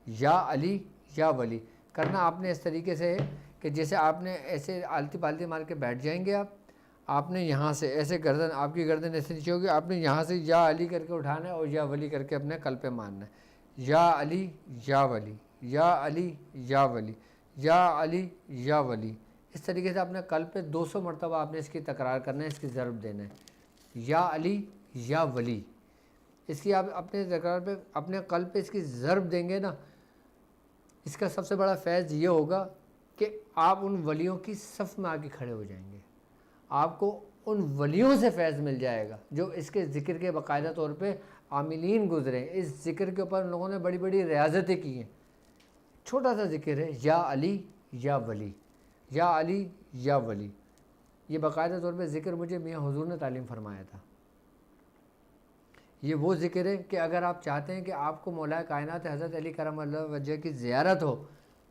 یا علی یا ولی کرنا آپ نے اس طریقے سے ہے کہ جیسے آپ نے ایسے آلتی پالتی مار کے بیٹھ جائیں گے، آپ نے یہاں سے ایسے گردن، آپ کی گردن ایسے نیچے ہوگی، آپ نے یہاں سے یا علی کر کے اٹھانا ہے اور یا ولی کر کے اپنے قلب پہ ماننا ہے، یا علی یا ولی، یا علی یا ولی، یا علی یا ولی۔ اس طریقے سے اپنے قلب پہ 200 مرتبہ آپ نے اس کی تکرار کرنا ہے، اس کی ضرب دینا ہے، یا علی یا ولی۔ اس کی آپ اپنے تکرار پہ اپنے قلب پہ اس کی ضرب دیں گے نا، اس کا سب سے بڑا فیض یہ ہوگا کہ آپ ان ولیوں کی صف میں آ کے کھڑے ہو جائیں گے، آپ کو ان ولیوں سے فیض مل جائے گا جو اس کے ذکر کے باقاعدہ طور پہ عاملین گزرے ہیں۔ اس ذکر کے اوپر ان لوگوں نے بڑی بڑی ریاضتیں کی ہیں۔ چھوٹا سا ذکر ہے، یا علی یا ولی، یا علی یا ولی۔ یہ باقاعدہ طور پہ ذکر مجھے میاں حضور نے تعلیم فرمایا تھا۔ یہ وہ ذکر ہے کہ اگر آپ چاہتے ہیں کہ آپ کو مولا کائنات حضرت علی کرم اللہ وجہ کی زیارت ہو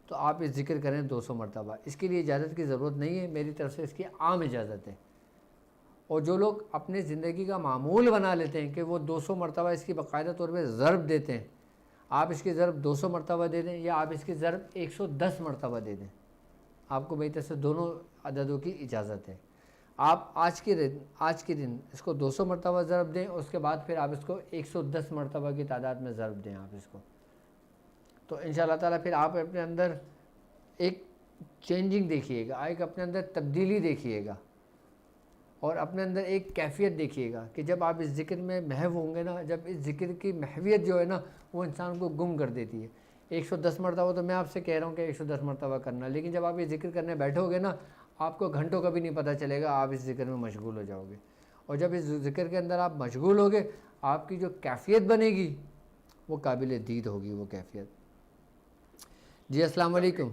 تو آپ اس ذکر کریں 200 مرتبہ۔ اس کے لیے اجازت کی ضرورت نہیں ہے، میری طرف سے اس کی عام اجازت ہے۔ اور جو لوگ اپنے زندگی کا معمول بنا لیتے ہیں کہ وہ 200 مرتبہ اس کی باقاعدہ طور پہ ضرب دیتے ہیں، آپ اس کی ضرب 200 مرتبہ دے دیں یا آپ اس کی ضرب 110 مرتبہ دے دیں، آپ کو میری طرف سے دونوں عددوں کی اجازت ہے۔ آپ آج کے دن اس کو 200 مرتبہ ضرب دیں، اس کے بعد پھر آپ اس کو 110 مرتبہ کی تعداد میں ضرب دیں آپ اس کو، تو انشاءاللہ تعالیٰ پھر آپ اپنے اندر ایک چینجنگ دیکھیے گا، ایک اپنے اندر تبدیلی دیکھیے گا، اور اپنے اندر ایک کیفیت دیکھیے گا کہ جب آپ اس ذکر میں محو ہوں گے نا، جب اس ذکر کی محویت جو ہے نا وہ انسان کو گم کر دیتی ہے۔ 110 مرتبہ تو میں آپ سے کہہ رہا ہوں کہ 110 مرتبہ کرنا، لیکن جب آپ یہ ذکر کرنے بیٹھو گے نا آپ کو گھنٹوں کا بھی نہیں پتہ چلے گا، آپ اس ذکر میں مشغول ہو جاؤ گے، اور جب اس ذکر کے اندر آپ مشغول ہو گے آپ کی جو کیفیت بنے گی وہ قابل دید ہوگی، وہ کیفیت جی السلام علیکم.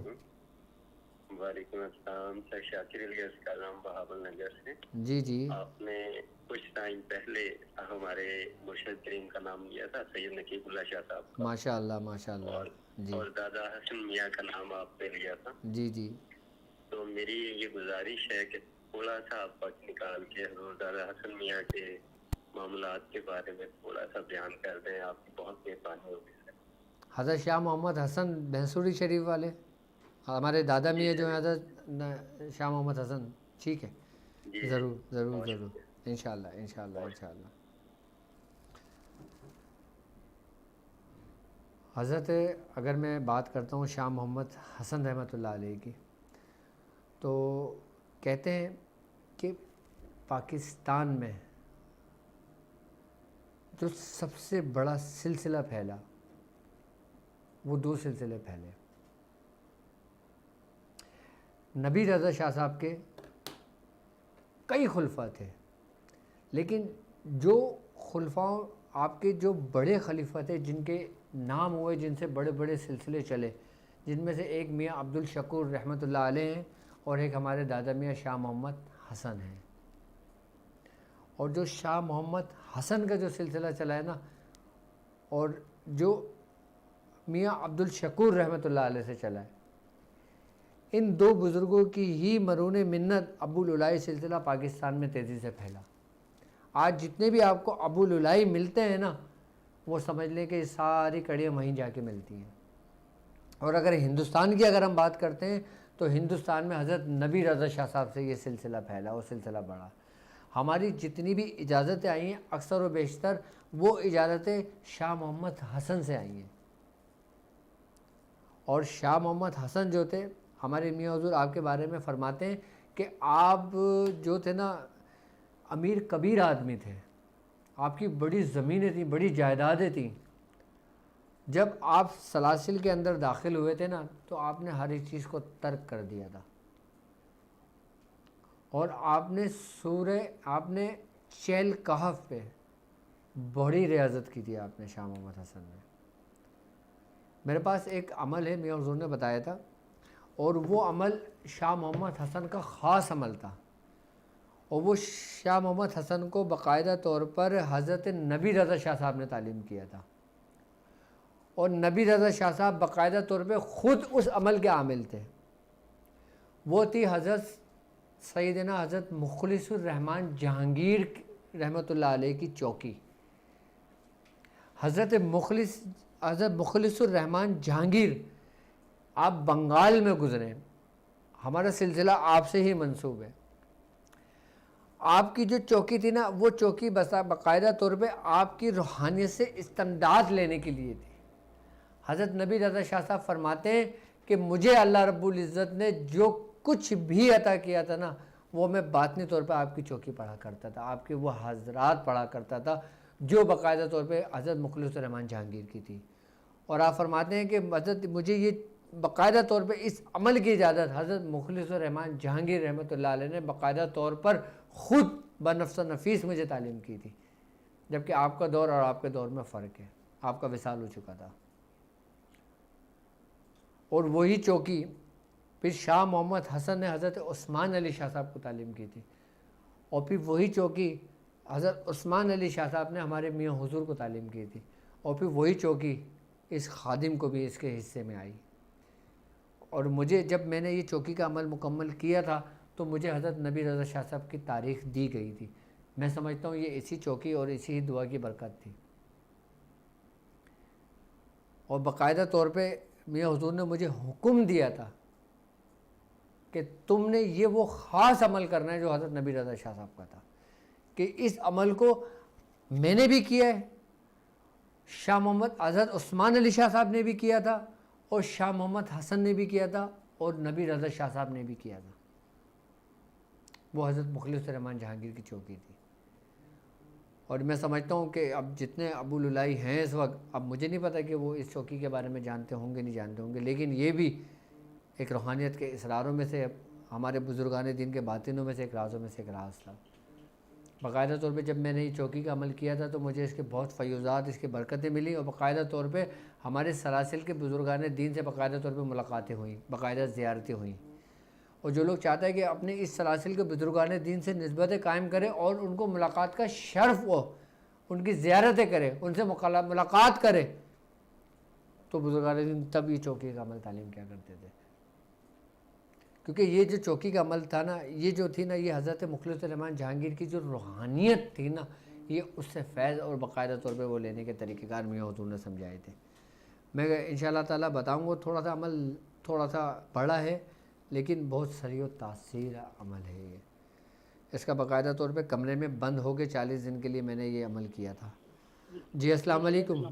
وعلیکم السلام. سر شاکر علی عرض کر رہا ہوں بہاول نگر سے. جی جی آپ نے کچھ ٹائم پہلے ہمارے مرشد کریم کا نام لیا تھا، سید نقیب اللہ شاہ صاحب کا، ماشاء اللہ ماشاء اللہ. اور جی اور دادا حسن میاں کا نام آپ نے لیا تھا. جی جی تو میری یہ گزارش ہے کہ تھوڑا سا آپ وقت نکال کے حضور دادا حسن میاں کے معاملات کے بارے میں تھوڑا سا بیان کر دیں. آپ کی بہت مہربانی ہوگی سر. حضرت شاہ محمد حسن بھینسوری شریف والے ہمارے دادا میاں جو ہیں حضرت شاہ محمد حسن. ٹھیک ہے جی ضرور ضرور بہت ضرور شکریہ. انشاءاللہ انشاءاللہ انشاءاللہ. حضرت اگر میں بات کرتا ہوں شاہ محمد حسن رحمۃ اللہ علیہ کی، تو کہتے ہیں کہ پاکستان میں جو سب سے بڑا سلسلہ پھیلا وہ دو سلسلے پھیلے. نبی رضا شاہ صاحب کے کئی خلفاء تھے، لیکن جو خلفاء آپ کے جو بڑے خلیفہ تھے جن کے نام ہوئے، جن سے بڑے بڑے سلسلے چلے، جن میں سے ایک میاں عبد الشکور رحمۃ اللہ علیہ ہیں اور ایک ہمارے دادا میاں شاہ محمد حسن ہیں. اور جو شاہ محمد حسن کا جو سلسلہ چلا ہے نا، اور جو میاں عبد الشکور رحمۃ اللہ علیہ سے چلا ہے، ان دو بزرگوں کی ہی مرہون منت ابو العلائی سلسلہ پاکستان میں تیزی سے پھیلا. آج جتنے بھی آپ کو ابو العلائی ملتے ہیں نا، وہ سمجھ لیں کہ ساری کڑیاں وہیں جا کے ملتی ہیں. اور اگر ہندوستان کی اگر ہم بات کرتے ہیں تو ہندوستان میں حضرت نبی رضا شاہ صاحب سے یہ سلسلہ پھیلا، وہ سلسلہ بڑھا. ہماری جتنی بھی اجازتیں آئی ہیں اکثر و بیشتر وہ اجازتیں شاہ محمد حسن سے آئی ہیں. اور شاہ محمد حسن جو تھے، ہمارے میاں حضور آپ کے بارے میں فرماتے ہیں کہ آپ جو تھے نا امیر کبیر آدمی تھے. آپ کی بڑی زمینیں تھیں، بڑی جائیدادیں تھیں. جب آپ سلاسل کے اندر داخل ہوئے تھے نا تو آپ نے ہر ایک چیز کو ترک کر دیا تھا، اور آپ نے چیل کہف پہ بڑی ریاضت کی تھی آپ نے شاہ محمد حسن نے. میرے پاس ایک عمل ہے، میاں حضور نے بتایا تھا، اور وہ عمل شاہ محمد حسن کا خاص عمل تھا. اور وہ شاہ محمد حسن کو باقاعدہ طور پر حضرت نبی رضا شاہ صاحب نے تعلیم کیا تھا. اور نبی رضا شاہ صاحب باقاعدہ طور پہ خود اس عمل کے عامل تھے. وہ تھی حضرت سیدنا حضرت مخلص الرحمن جہانگیر رحمۃ اللہ علیہ کی چوکی. حضرت مخلص الرحمن جہانگیر آپ بنگال میں گزرے، ہمارا سلسلہ آپ سے ہی منسوب ہے. آپ کی جو چوکی تھی نا، وہ چوکی باقاعدہ طور پہ آپ کی روحانیت سے استمداد لینے کے لیے تھی. حضرت نبی رضا شاہ صاحب فرماتے ہیں کہ مجھے اللہ رب العزت نے جو کچھ بھی عطا کیا تھا نا، وہ میں باطنی طور پہ آپ کی چوکی پڑھا کرتا تھا، آپ کے وہ حضرات پڑھا کرتا تھا جو باقاعدہ طور پہ حضرت مخلص الرحمن جہانگیر کی تھی. اور آپ فرماتے ہیں کہ حضرت مجھے یہ باقاعدہ طور پہ اس عمل کی اجازت حضرت مخلص الرحمن جہانگیر رحمۃ اللہ علیہ نے باقاعدہ طور پر خود بنفس و نفیس مجھے تعلیم کی تھی. جبکہ آپ کا دور اور آپ کے دور میں فرق ہے، آپ کا وصال ہو چکا تھا. اور وہی چوکی پھر شاہ محمد حسن نے حضرت عثمان علی شاہ صاحب کو تعلیم کی تھی. اور پھر وہی چوکی حضرت عثمان علی شاہ صاحب نے ہمارے میاں حضور کو تعلیم کی تھی. اور پھر وہی چوکی اس خادم کو بھی اس کے حصے میں آئی. اور مجھے جب میں نے یہ چوکی کا عمل مکمل کیا تھا تو مجھے حضرت نبی رضا شاہ صاحب کی تاریخ دی گئی تھی. میں سمجھتا ہوں یہ اسی چوکی اور اسی دعا کی برکت تھی. اور باقاعدہ طور پہ میاں حضور نے مجھے حکم دیا تھا کہ تم نے یہ وہ خاص عمل کرنا ہے جو حضرت نبی رضا شاہ صاحب کا تھا، کہ اس عمل کو میں نے بھی کیا ہے، شاہ محمد حضرت عثمان علی شاہ صاحب نے بھی کیا تھا، اور شاہ محمد حسن نے بھی کیا تھا، اور نبی رضا شاہ صاحب نے بھی کیا تھا. وہ حضرت مخلص الرحمن جہانگیر کی چوکی تھی. اور میں سمجھتا ہوں کہ اب جتنے ابو العلائی ہیں اس وقت، اب مجھے نہیں پتہ کہ وہ اس چوکی کے بارے میں جانتے ہوں گے نہیں جانتے ہوں گے، لیکن یہ بھی ایک روحانیت کے اسراروں میں سے، ہمارے بزرگان دین کے باطنوں میں سے ایک رازوں میں سے ایک راز تھا. باقاعدہ طور پہ جب میں نے یہ چوکی کا عمل کیا تھا تو مجھے اس کے بہت فیوضات، اس کی برکتیں ملی، اور باقاعدہ طور پہ ہمارے سلاسل کے بزرگان دین سے باقاعدہ طور پہ ملاقاتیں ہوئیں، باقاعدہ زیارتیں ہوئیں. اور جو لوگ چاہتا ہے کہ اپنے اس سلاسل کے بزرگان دین سے نسبتیں قائم کرے اور ان کو ملاقات کا شرف ہو، ان کی زیارتیں کرے، ان سے ملاقات کرے، تو بزرگان دین تب یہ چوکی کا عمل تعلیم کیا کرتے تھے. کیونکہ یہ جو چوکی کا عمل تھا نا، یہ جو تھی نا، یہ حضرت مخلص الرحمن جہانگیر کی جو روحانیت تھی نا، یہ اس سے فیض اور باقاعدہ طور پہ وہ لینے کے طریقہ کار میاں حضور نے سمجھائے تھے. میں انشاءاللہ تعالیٰ بتاؤں گا، تھوڑا سا عمل تھوڑا سا بڑا ہے لیکن بہت سریع و تاثیر عمل ہے یہ. اس کا باقاعدہ طور پہ کمرے میں بند ہو کے 40 دن کے لیے میں نے یہ عمل کیا تھا. جی السلام علیکم.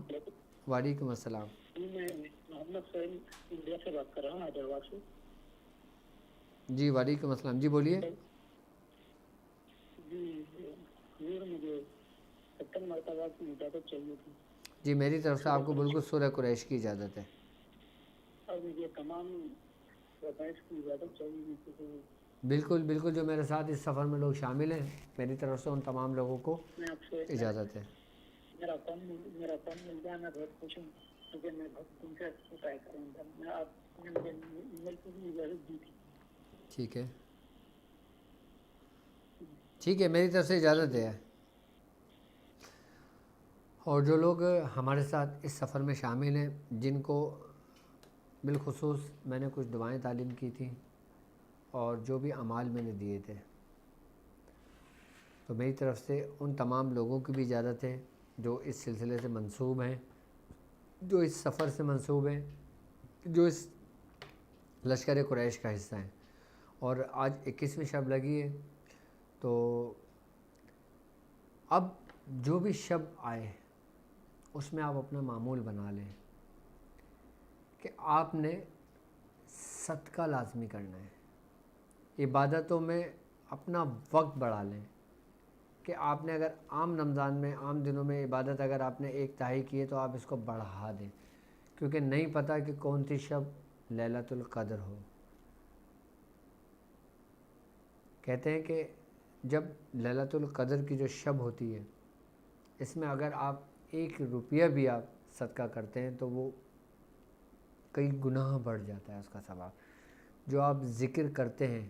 وعلیکم السلام. میں محمد سہیل انڈیا سے بات کر رہا ہوں، حیدرآباد سے. جی وعلیکم السلام. جی بولیے. جی مجھے 70 مرتبہ کی اجازت چاہیے تھی. جی میری طرف سے آپ کو بالکل سورہ قریش کی اجازت ہے. اور مجھے تمام وظائف کی اجازت چاہیے تھی. بالکل بالکل، جو میرے ساتھ اس سفر میں لوگ شامل ہیں، میری طرف سے ان تمام لوگوں کو میں آپ سے اجازت ہے. میرا فون مل جائے میں بہت خوش ہوں، کیونکہ میں بہت دن سے ٹرائی کر رہا تھا. میں آپ نے مجھے ای میل کی بھی اجازت دی تھی. ٹھیک ہے ٹھیک ہے، میری طرف سے اجازت ہے. اور جو لوگ ہمارے ساتھ اس سفر میں شامل ہیں، جن کو بالخصوص میں نے کچھ دعائیں تعلیم کی تھیں اور جو بھی اعمال میں نے دیے تھے، تو میری طرف سے ان تمام لوگوں کی بھی اجازت ہے جو اس سلسلے سے منسوب ہیں، جو اس سفر سے منسوب ہیں، جو اس لشکر قریش کا حصہ ہیں. اور آج 21ویں شب لگی ہے، تو اب جو بھی شب آئے اس میں آپ اپنا معمول بنا لیں کہ آپ نے صدقہ لازمی کرنا ہے. عبادتوں میں اپنا وقت بڑھا لیں کہ آپ نے اگر عام رمضان میں، عام دنوں میں عبادت اگر آپ نے 1/3 کی ہے تو آپ اس کو بڑھا دیں، کیونکہ نہیں پتہ کہ کون سی شب لیلۃ القدر ہو. کہتے ہیں کہ جب لیلۃ القدر کی جو شب ہوتی ہے، اس میں اگر آپ 1 روپیہ بھی آپ صدقہ کرتے ہیں تو وہ کئی گناہ بڑھ جاتا ہے اس کا ثواب. جو آپ ذکر کرتے ہیں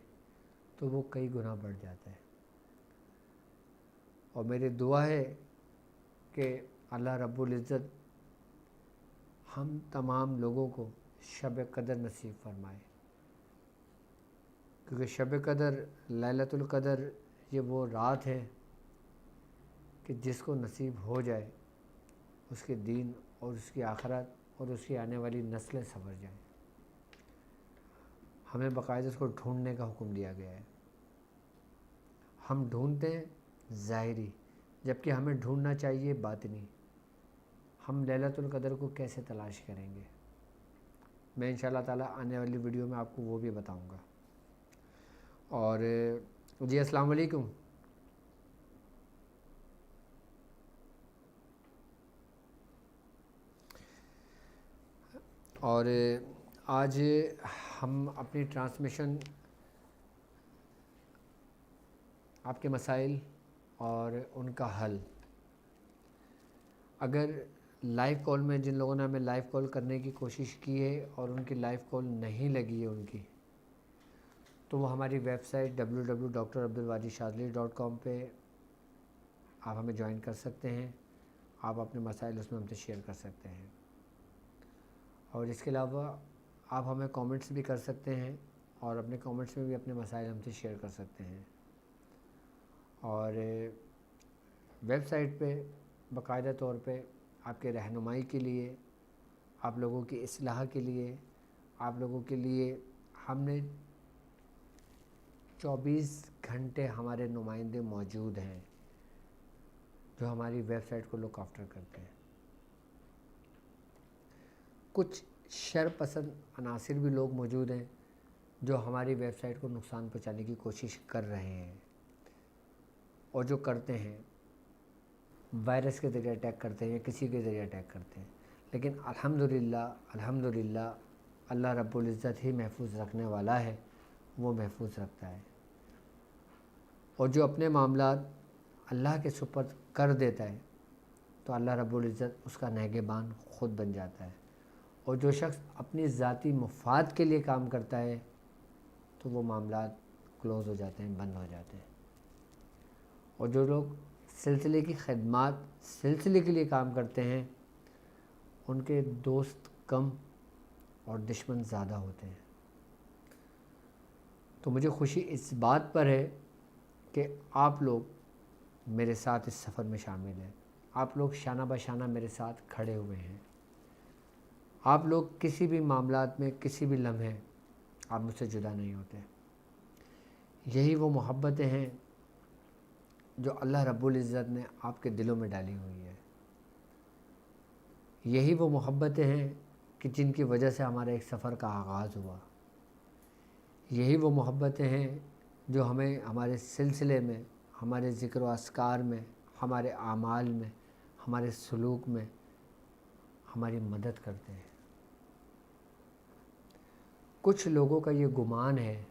تو وہ کئی گناہ بڑھ جاتا ہے. اور میری دعا ہے کہ اللہ رب العزت ہم تمام لوگوں کو شب قدر نصیب فرمائے، کیونکہ شب قدر، لیلۃ القدر، یہ وہ رات ہے کہ جس کو نصیب ہو جائے اس کے دین اور اس کی آخرت اور اس کی آنے والی نسلیں سنور جائیں. ہمیں باقاعدہ اس کو ڈھونڈنے کا حکم دیا گیا ہے. ہم ڈھونڈتے ہیں ظاہری، جبکہ ہمیں ڈھونڈنا چاہیے باطنی. ہم لیلۃ القدر کو کیسے تلاش کریں گے؟ میں انشاءاللہ تعالیٰ آنے والی ویڈیو میں آپ کو وہ بھی بتاؤں گا. اور جی السلام علیکم. اور آج ہم اپنی ٹرانسمیشن آپ کے مسائل اور ان کا حل، اگر لائیو کال میں جن لوگوں نے ہمیں لائیو کال کرنے کی کوشش کی ہے اور ان کی لائیو کال نہیں لگی ہے ان کی، تو وہ ہماری ویب سائٹ www.drabdulwadiشاذلی.com پہ آپ ہمیں جوائن کر سکتے ہیں. آپ اپنے مسائل اس میں ہم سے شیئر کر سکتے ہیں. اور اس کے علاوہ آپ ہمیں کامنٹس بھی کر سکتے ہیں اور اپنے کامنٹس میں بھی اپنے مسائل ہم سے شیئر کر سکتے ہیں. اور ویب سائٹ پہ باقاعدہ طور پہ آپ کے رہنمائی کے لیے، آپ لوگوں کی اصلاح کے لیے، آپ لوگوں کے لیے ہم نے 24 گھنٹے ہمارے نمائندے موجود ہیں جو ہماری ویب سائٹ کو لک آفٹر کرتے ہیں. کچھ شر پسند عناصر بھی لوگ موجود ہیں جو ہماری ویب سائٹ کو نقصان پہنچانے کی کوشش کر رہے ہیں، اور جو کرتے ہیں وائرس کے ذریعے اٹیک کرتے ہیں یا کسی کے ذریعے اٹیک کرتے ہیں. لیکن الحمدللہ اللہ رب العزت ہی محفوظ رکھنے والا ہے، وہ محفوظ رکھتا ہے. اور جو اپنے معاملات اللہ کے سپرد کر دیتا ہے تو اللہ رب العزت اس کا نگہبان خود بن جاتا ہے، اور جو شخص اپنی ذاتی مفاد کے لیے کام کرتا ہے تو وہ معاملات کلوز ہو جاتے ہیں، بند ہو جاتے ہیں، اور جو لوگ سلسلے کی خدمات سلسلے کے لیے کام کرتے ہیں ان کے دوست کم اور دشمن زیادہ ہوتے ہیں۔ تو مجھے خوشی اس بات پر ہے کہ آپ لوگ میرے ساتھ اس سفر میں شامل ہیں، آپ لوگ شانہ بہ شانہ میرے ساتھ کھڑے ہوئے ہیں، آپ لوگ کسی بھی معاملات میں کسی بھی لمحے آپ مجھ سے جدا نہیں ہوتے۔ یہی وہ محبتیں ہیں جو اللہ رب العزت نے آپ کے دلوں میں ڈالی ہوئی ہے، یہی وہ محبتیں ہیں کہ جن کی وجہ سے ہمارے ایک سفر کا آغاز ہوا، یہی وہ محبتیں ہیں جو ہمیں ہمارے سلسلے میں، ہمارے ذکر و اذکار میں، ہمارے اعمال میں، ہمارے سلوک میں ہماری مدد کرتے ہیں۔ کچھ لوگوں کا یہ گمان ہے،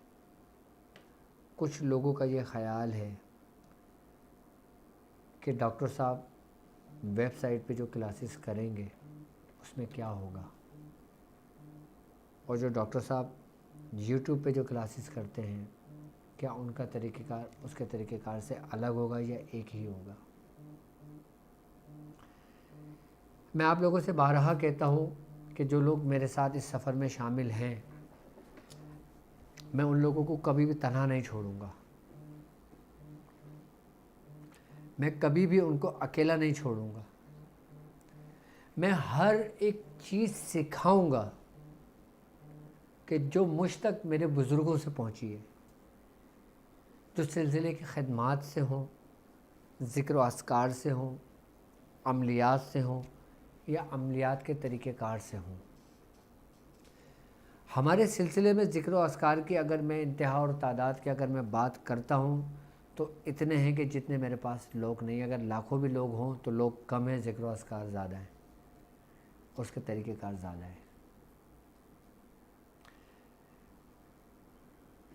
کچھ لوگوں کا یہ خیال ہے کہ ڈاکٹر صاحب ویب سائٹ پہ جو کلاسز کریں گے اس میں کیا ہوگا، اور جو ڈاکٹر صاحب یوٹیوب پہ جو کلاسز کرتے ہیں کیا ان کا طریقہ کار اس کے طریقہ کار سے الگ ہوگا یا ایک ہی ہوگا۔ میں آپ لوگوں سے بارہا کہتا ہوں کہ جو لوگ میرے ساتھ اس سفر میں شامل ہیں میں ان لوگوں کو کبھی بھی تنہا نہیں چھوڑوں گا، میں کبھی بھی ان کو اکیلا نہیں چھوڑوں گا، میں ہر ایک چیز سکھاؤں گا کہ جو مجھ تک میرے بزرگوں سے پہنچی ہے، جو سلسلے کی خدمات سے ہوں، ذکر و اذکار سے ہوں، عملیات سے ہوں یا عملیات کے طریقہ کار سے ہوں۔ ہمارے سلسلے میں ذکر و اذکار کی اگر میں انتہا اور تعداد کی اگر میں بات کرتا ہوں تو اتنے ہیں کہ جتنے میرے پاس لوگ نہیں، اگر لاکھوں بھی لوگ ہوں تو لوگ کم ہیں، ذکر و اذکار زیادہ ہیں، اس کے طریقہ کار زیادہ ہے۔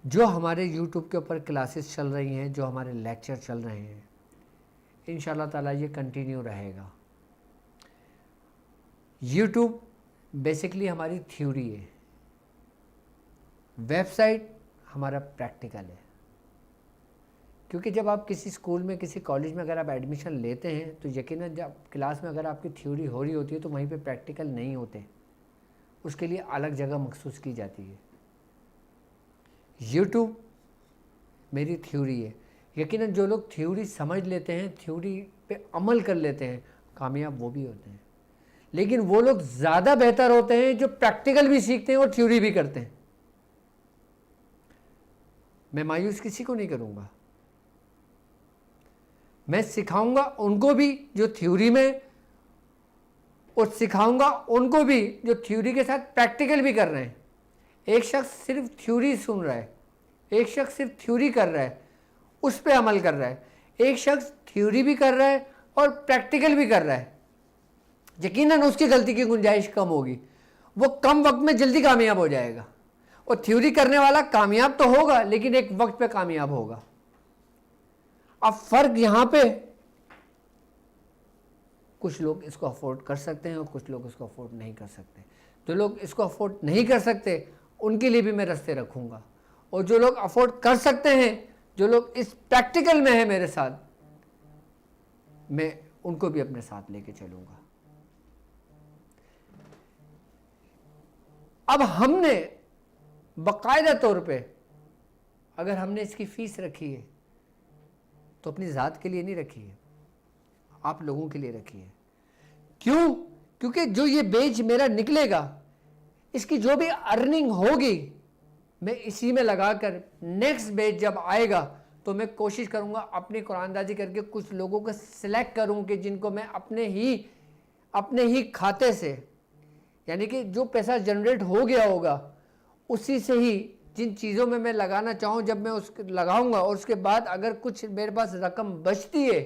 جو ہمارے یوٹیوب کے اوپر کلاسز چل رہی ہیں، جو ہمارے لیکچر چل رہے ہیں، انشاءاللہ تعالیٰ یہ کنٹینیو رہے گا۔ یوٹیوب بیسکلی ہماری تھیوری ہے، ویب سائٹ ہمارا پریکٹیکل ہے، کیونکہ جب آپ کسی اسکول میں کسی کالج میں اگر آپ ایڈمیشن لیتے ہیں تو یقیناً جب کلاس میں اگر آپ کی تھیوری ہو رہی ہوتی ہے تو وہیں پہ پریکٹیکل نہیں ہوتے، اس کے لیے الگ جگہ مخصوص کی جاتی ہے۔ یوٹیوب میری تھیوری ہے، یقیناً جو لوگ تھیوری سمجھ لیتے ہیں، تھیوری پہ عمل کر لیتے ہیں، کامیاب وہ بھی ہوتے ہیں، لیکن وہ لوگ زیادہ بہتر ہوتے ہیں جو پریکٹیکل بھی سیکھتے ہیں اور تھیوری بھی کرتے ہیں۔ میں مایوس کسی کو نہیں کروں گا، میں سکھاؤں گا ان کو بھی جو تھیوری میں، اور سکھاؤں گا ان کو بھی جو تھیوری کے ساتھ پریکٹیکل بھی کر رہے ہیں۔ ایک شخص صرف تھیوری سن رہا ہے، ایک شخص صرف تھیوری کر رہا ہے، اس پہ عمل کر رہا ہے، ایک شخص تھیوری بھی کر رہا ہے اور پریکٹیکل بھی کر رہا ہے، یقیناً اس کی غلطی کی گنجائش کم ہوگی، وہ کم وقت میں جلدی کامیاب ہو جائے گا، اور تھیوری کرنے والا کامیاب تو ہوگا لیکن ایک وقت پہ کامیاب ہوگا۔ اب فرق یہاں پہ کچھ لوگ اس کو افورڈ کر سکتے ہیں اور کچھ لوگ اس کو افورڈ نہیں کر سکتے۔ جو لوگ اس کو افورڈ نہیں کر سکتے ان کے لیے بھی میں رستے رکھوں گا، اور جو لوگ افورڈ کر سکتے ہیں، جو لوگ اس پریکٹیکل میں ہیں میرے ساتھ، میں ان کو بھی اپنے ساتھ لے کے چلوں گا۔ اب ہم نے باقاعدہ طور پہ اگر ہم نے اس کی فیس رکھی ہے تو اپنی ذات کے لیے نہیں رکھی ہے، آپ لوگوں کے لیے رکھی ہے۔ کیوں؟ کیونکہ جو یہ بیچ میرا نکلے گا، اس کی جو بھی ارننگ ہوگی میں اسی میں لگا کر نیکسٹ بیچ جب آئے گا تو میں کوشش کروں گا اپنی قرآن دازی کر کے کچھ لوگوں کو سلیکٹ کروں کہ جن کو میں اپنے ہی کھاتے سے، یعنی کہ جو پیسہ جنریٹ ہو گیا ہوگا اسی سے ہی جن چیزوں میں لگانا چاہوں جب میں اس لگاؤں گا، اور اس کے بعد اگر کچھ میرے پاس رقم بچتی ہے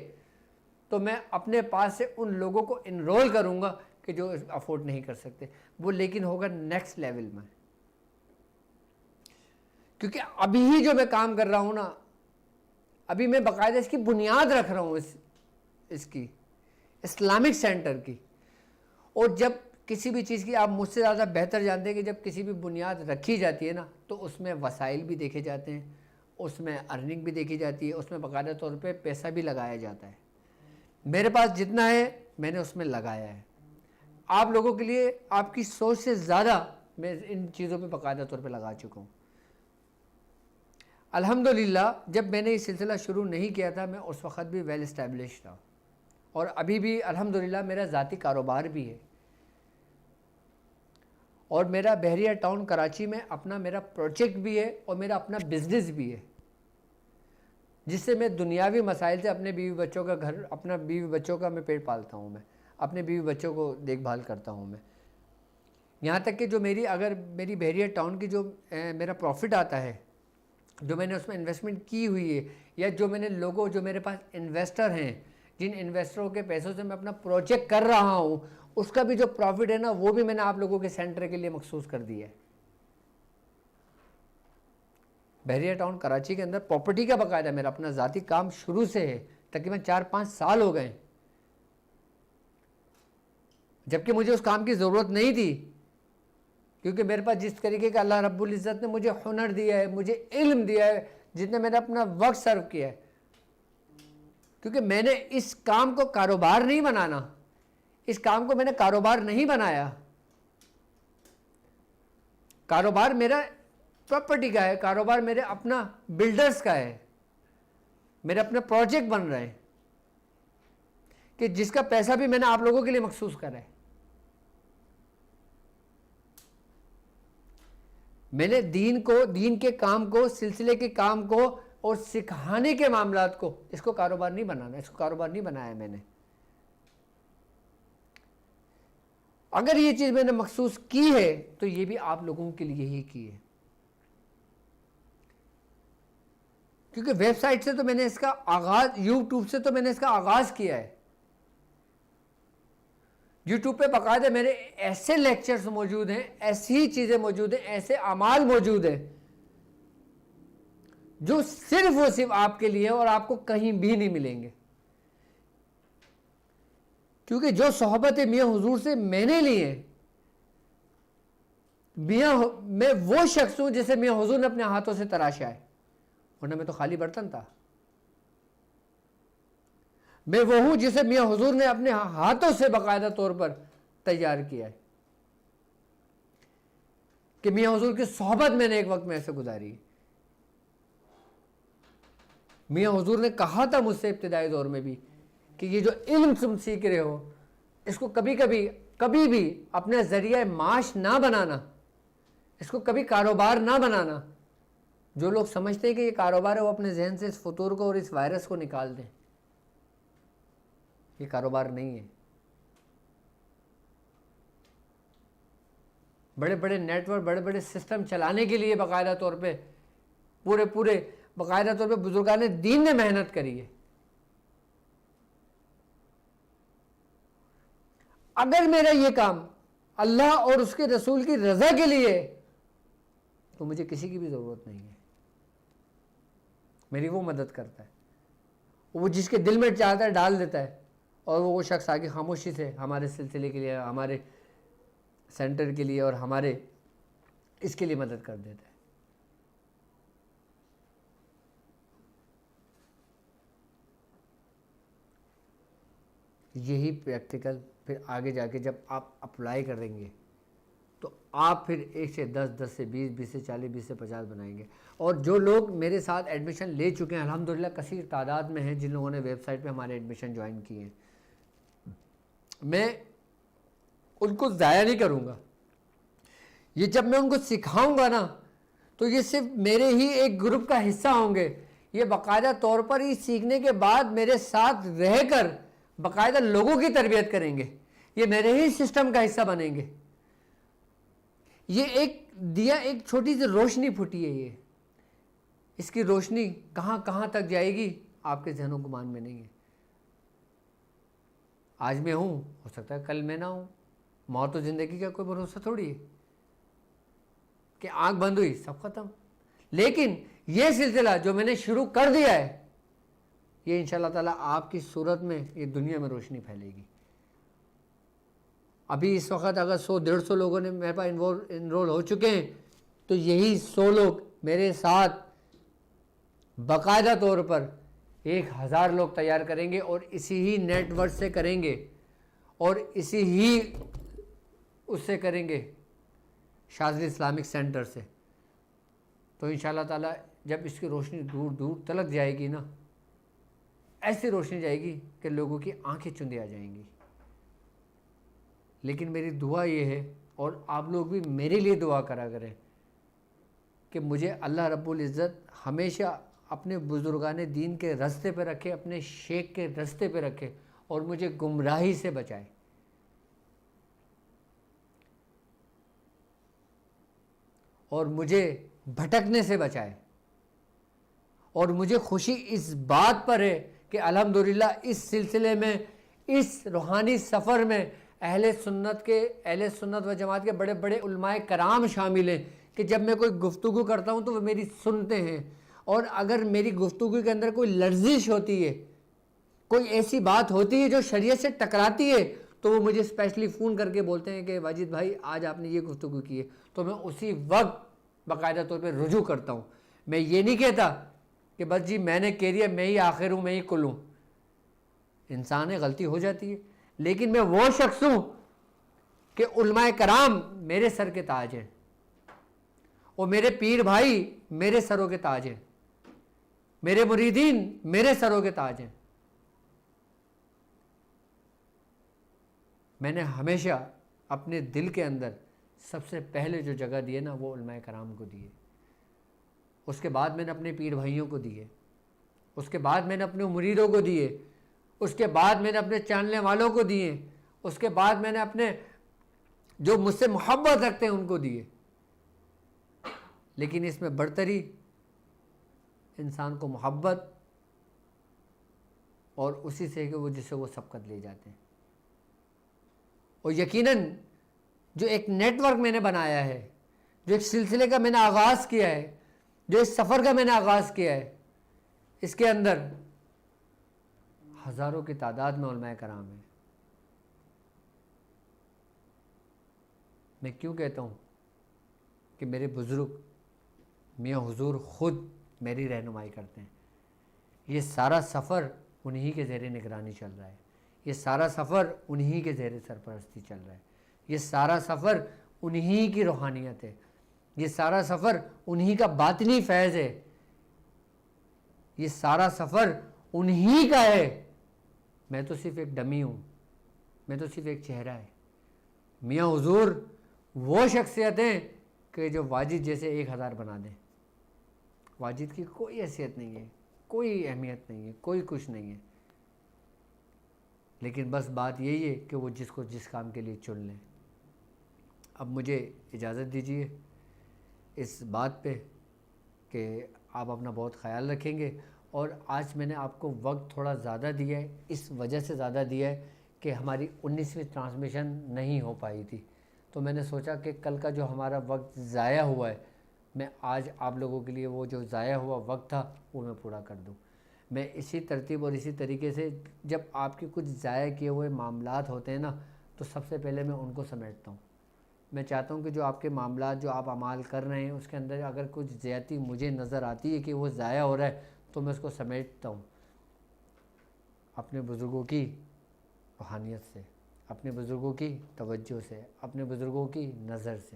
تو میں اپنے پاس سے ان لوگوں کو انرول کروں گا کہ جو افورڈ نہیں کر سکتے، وہ لیکن ہوگا نیکسٹ لیول میں۔ کیونکہ ابھی ہی جو میں کام کر رہا ہوں نا، ابھی میں باقاعدہ اس کی بنیاد رکھ رہا ہوں اس کی اسلامک سینٹر کی. اور جب کسی بھی چیز کی آپ مجھ سے زیادہ بہتر جانتے ہیں کہ جب کسی بھی بنیاد رکھی جاتی ہے نا تو اس میں وسائل بھی دیکھے جاتے ہیں, اس میں ارننگ بھی دیکھی جاتی ہے, اس میں باقاعدہ طور پہ پیسہ بھی لگایا جاتا ہے. میرے پاس جتنا ہے میں نے اس میں لگایا ہے. آپ لوگوں کے لیے آپ کی سوچ سے زیادہ میں ان چیزوں پہ باقاعدہ طور پہ لگا چکا ہوں. الحمدللہ جب میں نے یہ سلسلہ شروع نہیں کیا تھا میں اس وقت بھی ویل اسٹیبلش تھا, اور ابھی بھی الحمدللہ میرا ذاتی کاروبار بھی ہے, اور میرا بحریہ ٹاؤن کراچی میں اپنا میرا پروجیکٹ بھی ہے اور میرا اپنا بزنس بھی ہے, جس سے میں دنیاوی مسائل سے اپنے بیوی بچوں کا گھر, اپنا بیوی بچوں کا میں پیٹ پالتا ہوں, میں اپنے بیوی بچوں کو دیکھ بھال کرتا ہوں. میں یہاں تک کہ جو اگر میری بحریہ ٹاؤن کی جو میرا پروفٹ آتا ہے, جو میں نے اس میں انویسٹمنٹ کی ہوئی ہے, یا جو میں نے جو میرے پاس انویسٹر ہیں, جن انویسٹروں کے پیسوں سے میں اپنا پروجیکٹ کر رہا ہوں, اس کا بھی جو پروفٹ ہے نا وہ بھی میں نے آپ لوگوں کے سینٹر کے لیے مخصوص کر دیا ہے. بحریہ ٹاؤن کراچی کے اندر پراپرٹی کا باقاعدہ میرا اپنا ذاتی کام شروع سے ہے, تقریباً 4-5 سال ہو گئے, جبکہ مجھے اس کام کی ضرورت نہیں تھی, کیونکہ میرے پاس جس طریقے کا اللہ رب العزت نے مجھے ہنر دیا ہے, مجھے علم دیا ہے, جتنے میں نے اپنا وقت سرو کیا ہے, کیونکہ میں نے اس کام کو کاروبار نہیں بنانا, اس کام کو میں نے کاروبار نہیں بنایا. کاروبار میرا پراپرٹی کا ہے, کاروبار میرے اپنا بلڈرز کا ہے, میرے اپنے پروجیکٹ بن رہے ہیں کہ جس کا پیسہ بھی میں نے آپ لوگوں کے لیے مخصوص کرا ہے. میں نے دین کے کام کو, سلسلے کے کام کو اور سکھانے کے معاملات کو, اس کو کاروبار نہیں بنانا, اس کو کاروبار نہیں بنایا میں نے. اگر یہ چیز میں نے مخصوص کی ہے تو یہ بھی آپ لوگوں کے لیے ہی کی ہے, کیونکہ ویب سائٹ سے تو میں نے اس کا آغاز, یوٹیوب سے تو میں نے اس کا آغاز کیا ہے. یوٹیوب پہ باقاعدہ میرے ایسے لیکچرز موجود ہیں, ایسی چیزیں موجود ہیں, ایسے اعمال موجود ہیں جو صرف و صرف آپ کے لیے اور آپ کو کہیں بھی نہیں ملیں گے. کیونکہ جو صحبت میاں حضور سے میں نے لی ہے, میں وہ شخص ہوں جسے میاں حضور نے اپنے ہاتھوں سے تراشا ہے, ورنہ میں تو خالی برتن تھا. میں وہ ہوں جسے میاں حضور نے اپنے ہاتھوں سے باقاعدہ طور پر تیار کیا ہے, کہ میاں حضور کی صحبت میں نے ایک وقت میں ایسے گزاری. میاں حضور نے کہا تھا مجھ سے ابتدائی دور میں بھی کہ یہ جو علم تم سیکھ رہے ہو اس کو کبھی بھی اپنا ذریعہ معاش نہ بنانا, اس کو کبھی کاروبار نہ بنانا. جو لوگ سمجھتے ہیں کہ یہ کاروبار ہے وہ اپنے ذہن سے اس فطور کو اور اس وائرس کو نکال دیں. یہ کاروبار نہیں ہے. بڑے بڑے نیٹ ورک, بڑے بڑے سسٹم چلانے کے لیے باقاعدہ طور پہ پورے باقاعدہ طور پہ بزرگان دین نے محنت کری ہے. اگر میرا یہ کام اللہ اور اس کے رسول کی رضا کے لیے تو مجھے کسی کی بھی ضرورت نہیں ہے. میری وہ مدد کرتا ہے, وہ جس کے دل میں چاہتا ہے ڈال دیتا ہے, اور وہ شخص آگے خاموشی سے ہمارے سلسلے کے لیے, ہمارے سینٹر کے لیے اور ہمارے اس کے لیے مدد کر دیتا ہے. یہی پریکٹیکل پھر آگے جا کے جب آپ اپلائی کریں گے تو آپ پھر 1 سے 10, 10 سے 20, 20 سے 40, 20 سے 50 بنائیں گے. اور جو لوگ میرے ساتھ ایڈمیشن لے چکے ہیں الحمدللہ کثیر تعداد میں ہیں جن لوگوں نے ویب سائٹ پہ ہمارے ایڈمیشن جوائن کیے ہیں, میں ان کو ضائع نہیں کروں گا. یہ جب میں ان کو سکھاؤں گا نا تو یہ صرف میرے ہی ایک گروپ کا حصہ ہوں گے. یہ باقاعدہ طور پر ہی سیکھنے کے بعد میرے ساتھ رہ کر باقاعدہ لوگوں کی تربیت کریں گے, یہ میرے ہی سسٹم کا حصہ بنیں گے. یہ ایک چھوٹی سی روشنی پھوٹی ہے, یہ اس کی روشنی کہاں تک جائے گی آپ کے ذہن و گمان میں نہیں ہے. آج میں ہوں, ہو سکتا ہے کل میں نہ ہوں. موت و زندگی کا کوئی بھروسہ تھوڑی ہے کہ آنکھ بند ہوئی سب ختم. لیکن یہ سلسلہ جو میں نے شروع کر دیا ہے یہ انشاءاللہ تعالیٰ آپ کی صورت میں یہ دنیا میں روشنی پھیلے گی۔ ابھی اس وقت اگر 100-150 لوگوں نے میرے پاس انرول ہو چکے ہیں تو یہی 100 لوگ میرے ساتھ باقاعدہ طور پر 1000 لوگ تیار کریں گے، اور اسی ہی نیٹ ورک سے کریں گے، اور اسی ہی اس سے کریں گے شاذلی اسلامک سینٹر سے۔ تو انشاءاللہ تعالیٰ جب اس کی روشنی دور دور تلک جائے گی نا، ایسی روشنی جائے گی کہ لوگوں کی آنکھیں چندی آ جائیں گی۔ لیکن میری دعا یہ ہے، اور آپ لوگ بھی میرے لیے دعا کرا کریں، کہ مجھے اللہ رب العزت ہمیشہ اپنے بزرگان دین کے راستے پہ رکھے، اپنے شیخ کے راستے پہ رکھے، اور مجھے گمراہی سے بچائے۔ اور مجھے بھٹکنے سے بچائے۔ اور مجھے خوشی اس بات پر ہے کہ الحمدللہ اس سلسلے میں، اس روحانی سفر میں اہل سنت و جماعت کے بڑے بڑے علماء کرام شامل ہیں، کہ جب میں کوئی گفتگو کرتا ہوں تو وہ میری سنتے ہیں، اور اگر میری گفتگو کے اندر کوئی لرزش ہوتی ہے، کوئی ایسی بات ہوتی ہے جو شریعت سے ٹکراتی ہے، تو وہ مجھے اسپیشلی فون کر کے بولتے ہیں کہ واجد بھائی آج آپ نے یہ گفتگو کی ہے، تو میں اسی وقت باقاعدہ طور پہ رجوع کرتا ہوں۔ میں یہ نہیں کہتا کہ بس جی میں نے کہہ دیا، میں ہی آخر ہوں، میں ہی کل ہوں۔ انسان ہے، غلطی ہو جاتی ہے، لیکن میں وہ شخص ہوں کہ علماء کرام میرے سر کے تاج ہیں، اور میرے پیر بھائی میرے سروں کے تاج ہیں، میرے مریدین میرے سروں کے تاج ہیں۔ میں نے ہمیشہ اپنے دل کے اندر سب سے پہلے جو جگہ دی ہے نا، وہ علماء کرام کو دی ہے۔ اس کے بعد میں نے اپنے پیر بھائیوں کو دیے، اس کے بعد میں نے اپنے مریدوں کو دیے، اس کے بعد میں نے اپنے چاننے والوں کو دیے، اس کے بعد میں نے اپنے جو مجھ سے محبت رکھتے ہیں ان کو دیے۔ لیکن اس میں برتری انسان کو محبت اور اسی سے کہ وہ جسے وہ سبقت لے جاتے ہیں۔ اور یقیناً جو ایک نیٹ ورک میں نے بنایا ہے، جو ایک سلسلے کا میں نے آغاز کیا ہے، جو اس سفر کا میں نے آغاز کیا ہے، اس کے اندر ہزاروں کی تعداد میں علماء کرام ہیں۔ میں کیوں کہتا ہوں کہ میرے بزرگ میاں حضور خود میری رہنمائی کرتے ہیں۔ یہ سارا سفر انہی کے زیر نگرانی چل رہا ہے، یہ سارا سفر انہی کے زیر سرپرستی چل رہا ہے، یہ سارا سفر انہی کی روحانیت ہے، یہ سارا سفر انہی کا باطنی فیض ہے، یہ سارا سفر انہی کا ہے۔ میں تو صرف ایک ڈمی ہوں، میں تو صرف ایک چہرہ ہے۔ میاں حضور وہ شخصیت ہیں کہ جو واجد جیسے 1000 بنا دیں۔ واجد کی کوئی حیثیت نہیں ہے، کوئی اہمیت نہیں ہے، کوئی کچھ نہیں ہے، لیکن بس بات یہی ہے کہ وہ جس کو جس کام کے لیے چن لیں۔ اب مجھے اجازت دیجیے اس بات پہ کہ آپ اپنا بہت خیال رکھیں گے، اور آج میں نے آپ کو وقت تھوڑا زیادہ دیا ہے، اس وجہ سے زیادہ دیا ہے کہ ہماری 19ویں ٹرانسمیشن نہیں ہو پائی تھی، تو میں نے سوچا کہ کل کا جو ہمارا وقت ضائع ہوا ہے، میں آج آپ لوگوں کے لیے وہ جو ضائع ہوا وقت تھا وہ میں پورا کر دوں۔ میں اسی ترتیب اور اسی طریقے سے جب آپ کے کچھ ضائع کیے ہوئے معاملات ہوتے ہیں نا، تو سب سے پہلے میں ان کو سمیٹتا ہوں۔ میں چاہتا ہوں کہ جو آپ کے معاملات جو آپ اعمال کر رہے ہیں اس کے اندر اگر کچھ زیادتی مجھے نظر آتی ہے کہ وہ ضائع ہو رہا ہے تو میں اس کو سمیٹتا ہوں اپنے بزرگوں کی روحانیت سے، اپنے بزرگوں کی توجہ سے، اپنے بزرگوں کی نظر سے۔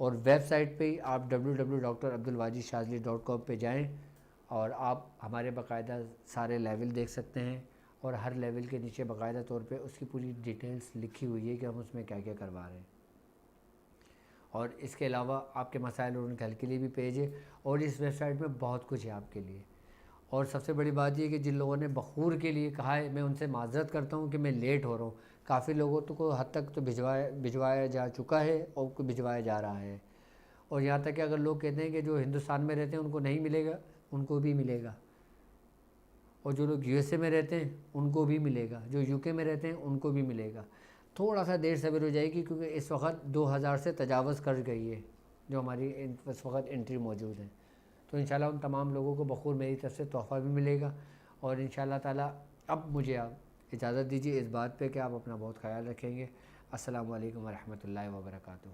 اور ویب سائٹ پہ ہی آپ www.abdulwajidshazli.com پہ جائیں اور آپ ہمارے باقاعدہ سارے لیول دیکھ سکتے ہیں، اور ہر لیول کے نیچے باقاعدہ طور پہ اس کی پوری ڈیٹیلز لکھی ہوئی ہے کہ ہم اس میں کیا کیا کروا رہے ہیں۔ اور اس کے علاوہ آپ کے مسائل اور ان کے حل کے لیے بھی پیج ہے، اور اس ویب سائٹ میں بہت کچھ ہے آپ کے لیے۔ اور سب سے بڑی بات یہ کہ جن لوگوں نے بخور کے لیے کہا ہے، میں ان سے معذرت کرتا ہوں کہ میں لیٹ ہو رہا ہوں۔ کافی لوگوں کو حد تک تو بھجوایا جا چکا ہے اور بھجوایا جا رہا ہے، اور یہاں تک کہ اگر لوگ کہتے ہیں کہ جو ہندوستان میں رہتے ہیں ان کو نہیں ملے گا، ان کو بھی ملے گا، اور جو لوگ USA میں رہتے ہیں ان کو بھی ملے گا، جو UK میں رہتے ہیں ان کو بھی ملے گا۔ تھوڑا سا دیر صبر ہو جائے گی کیونکہ اس وقت 2000 سے تجاوز کر گئی ہے جو ہماری اس وقت انٹری موجود ہے، تو انشاءاللہ ان تمام لوگوں کو بخور میری طرف سے تحفہ بھی ملے گا، اور انشاءاللہ تعالی اب مجھے آپ اجازت دیجیے اس بات پہ کہ آپ اپنا بہت خیال رکھیں گے۔ السلام علیکم ورحمۃ اللہ وبرکاتہ۔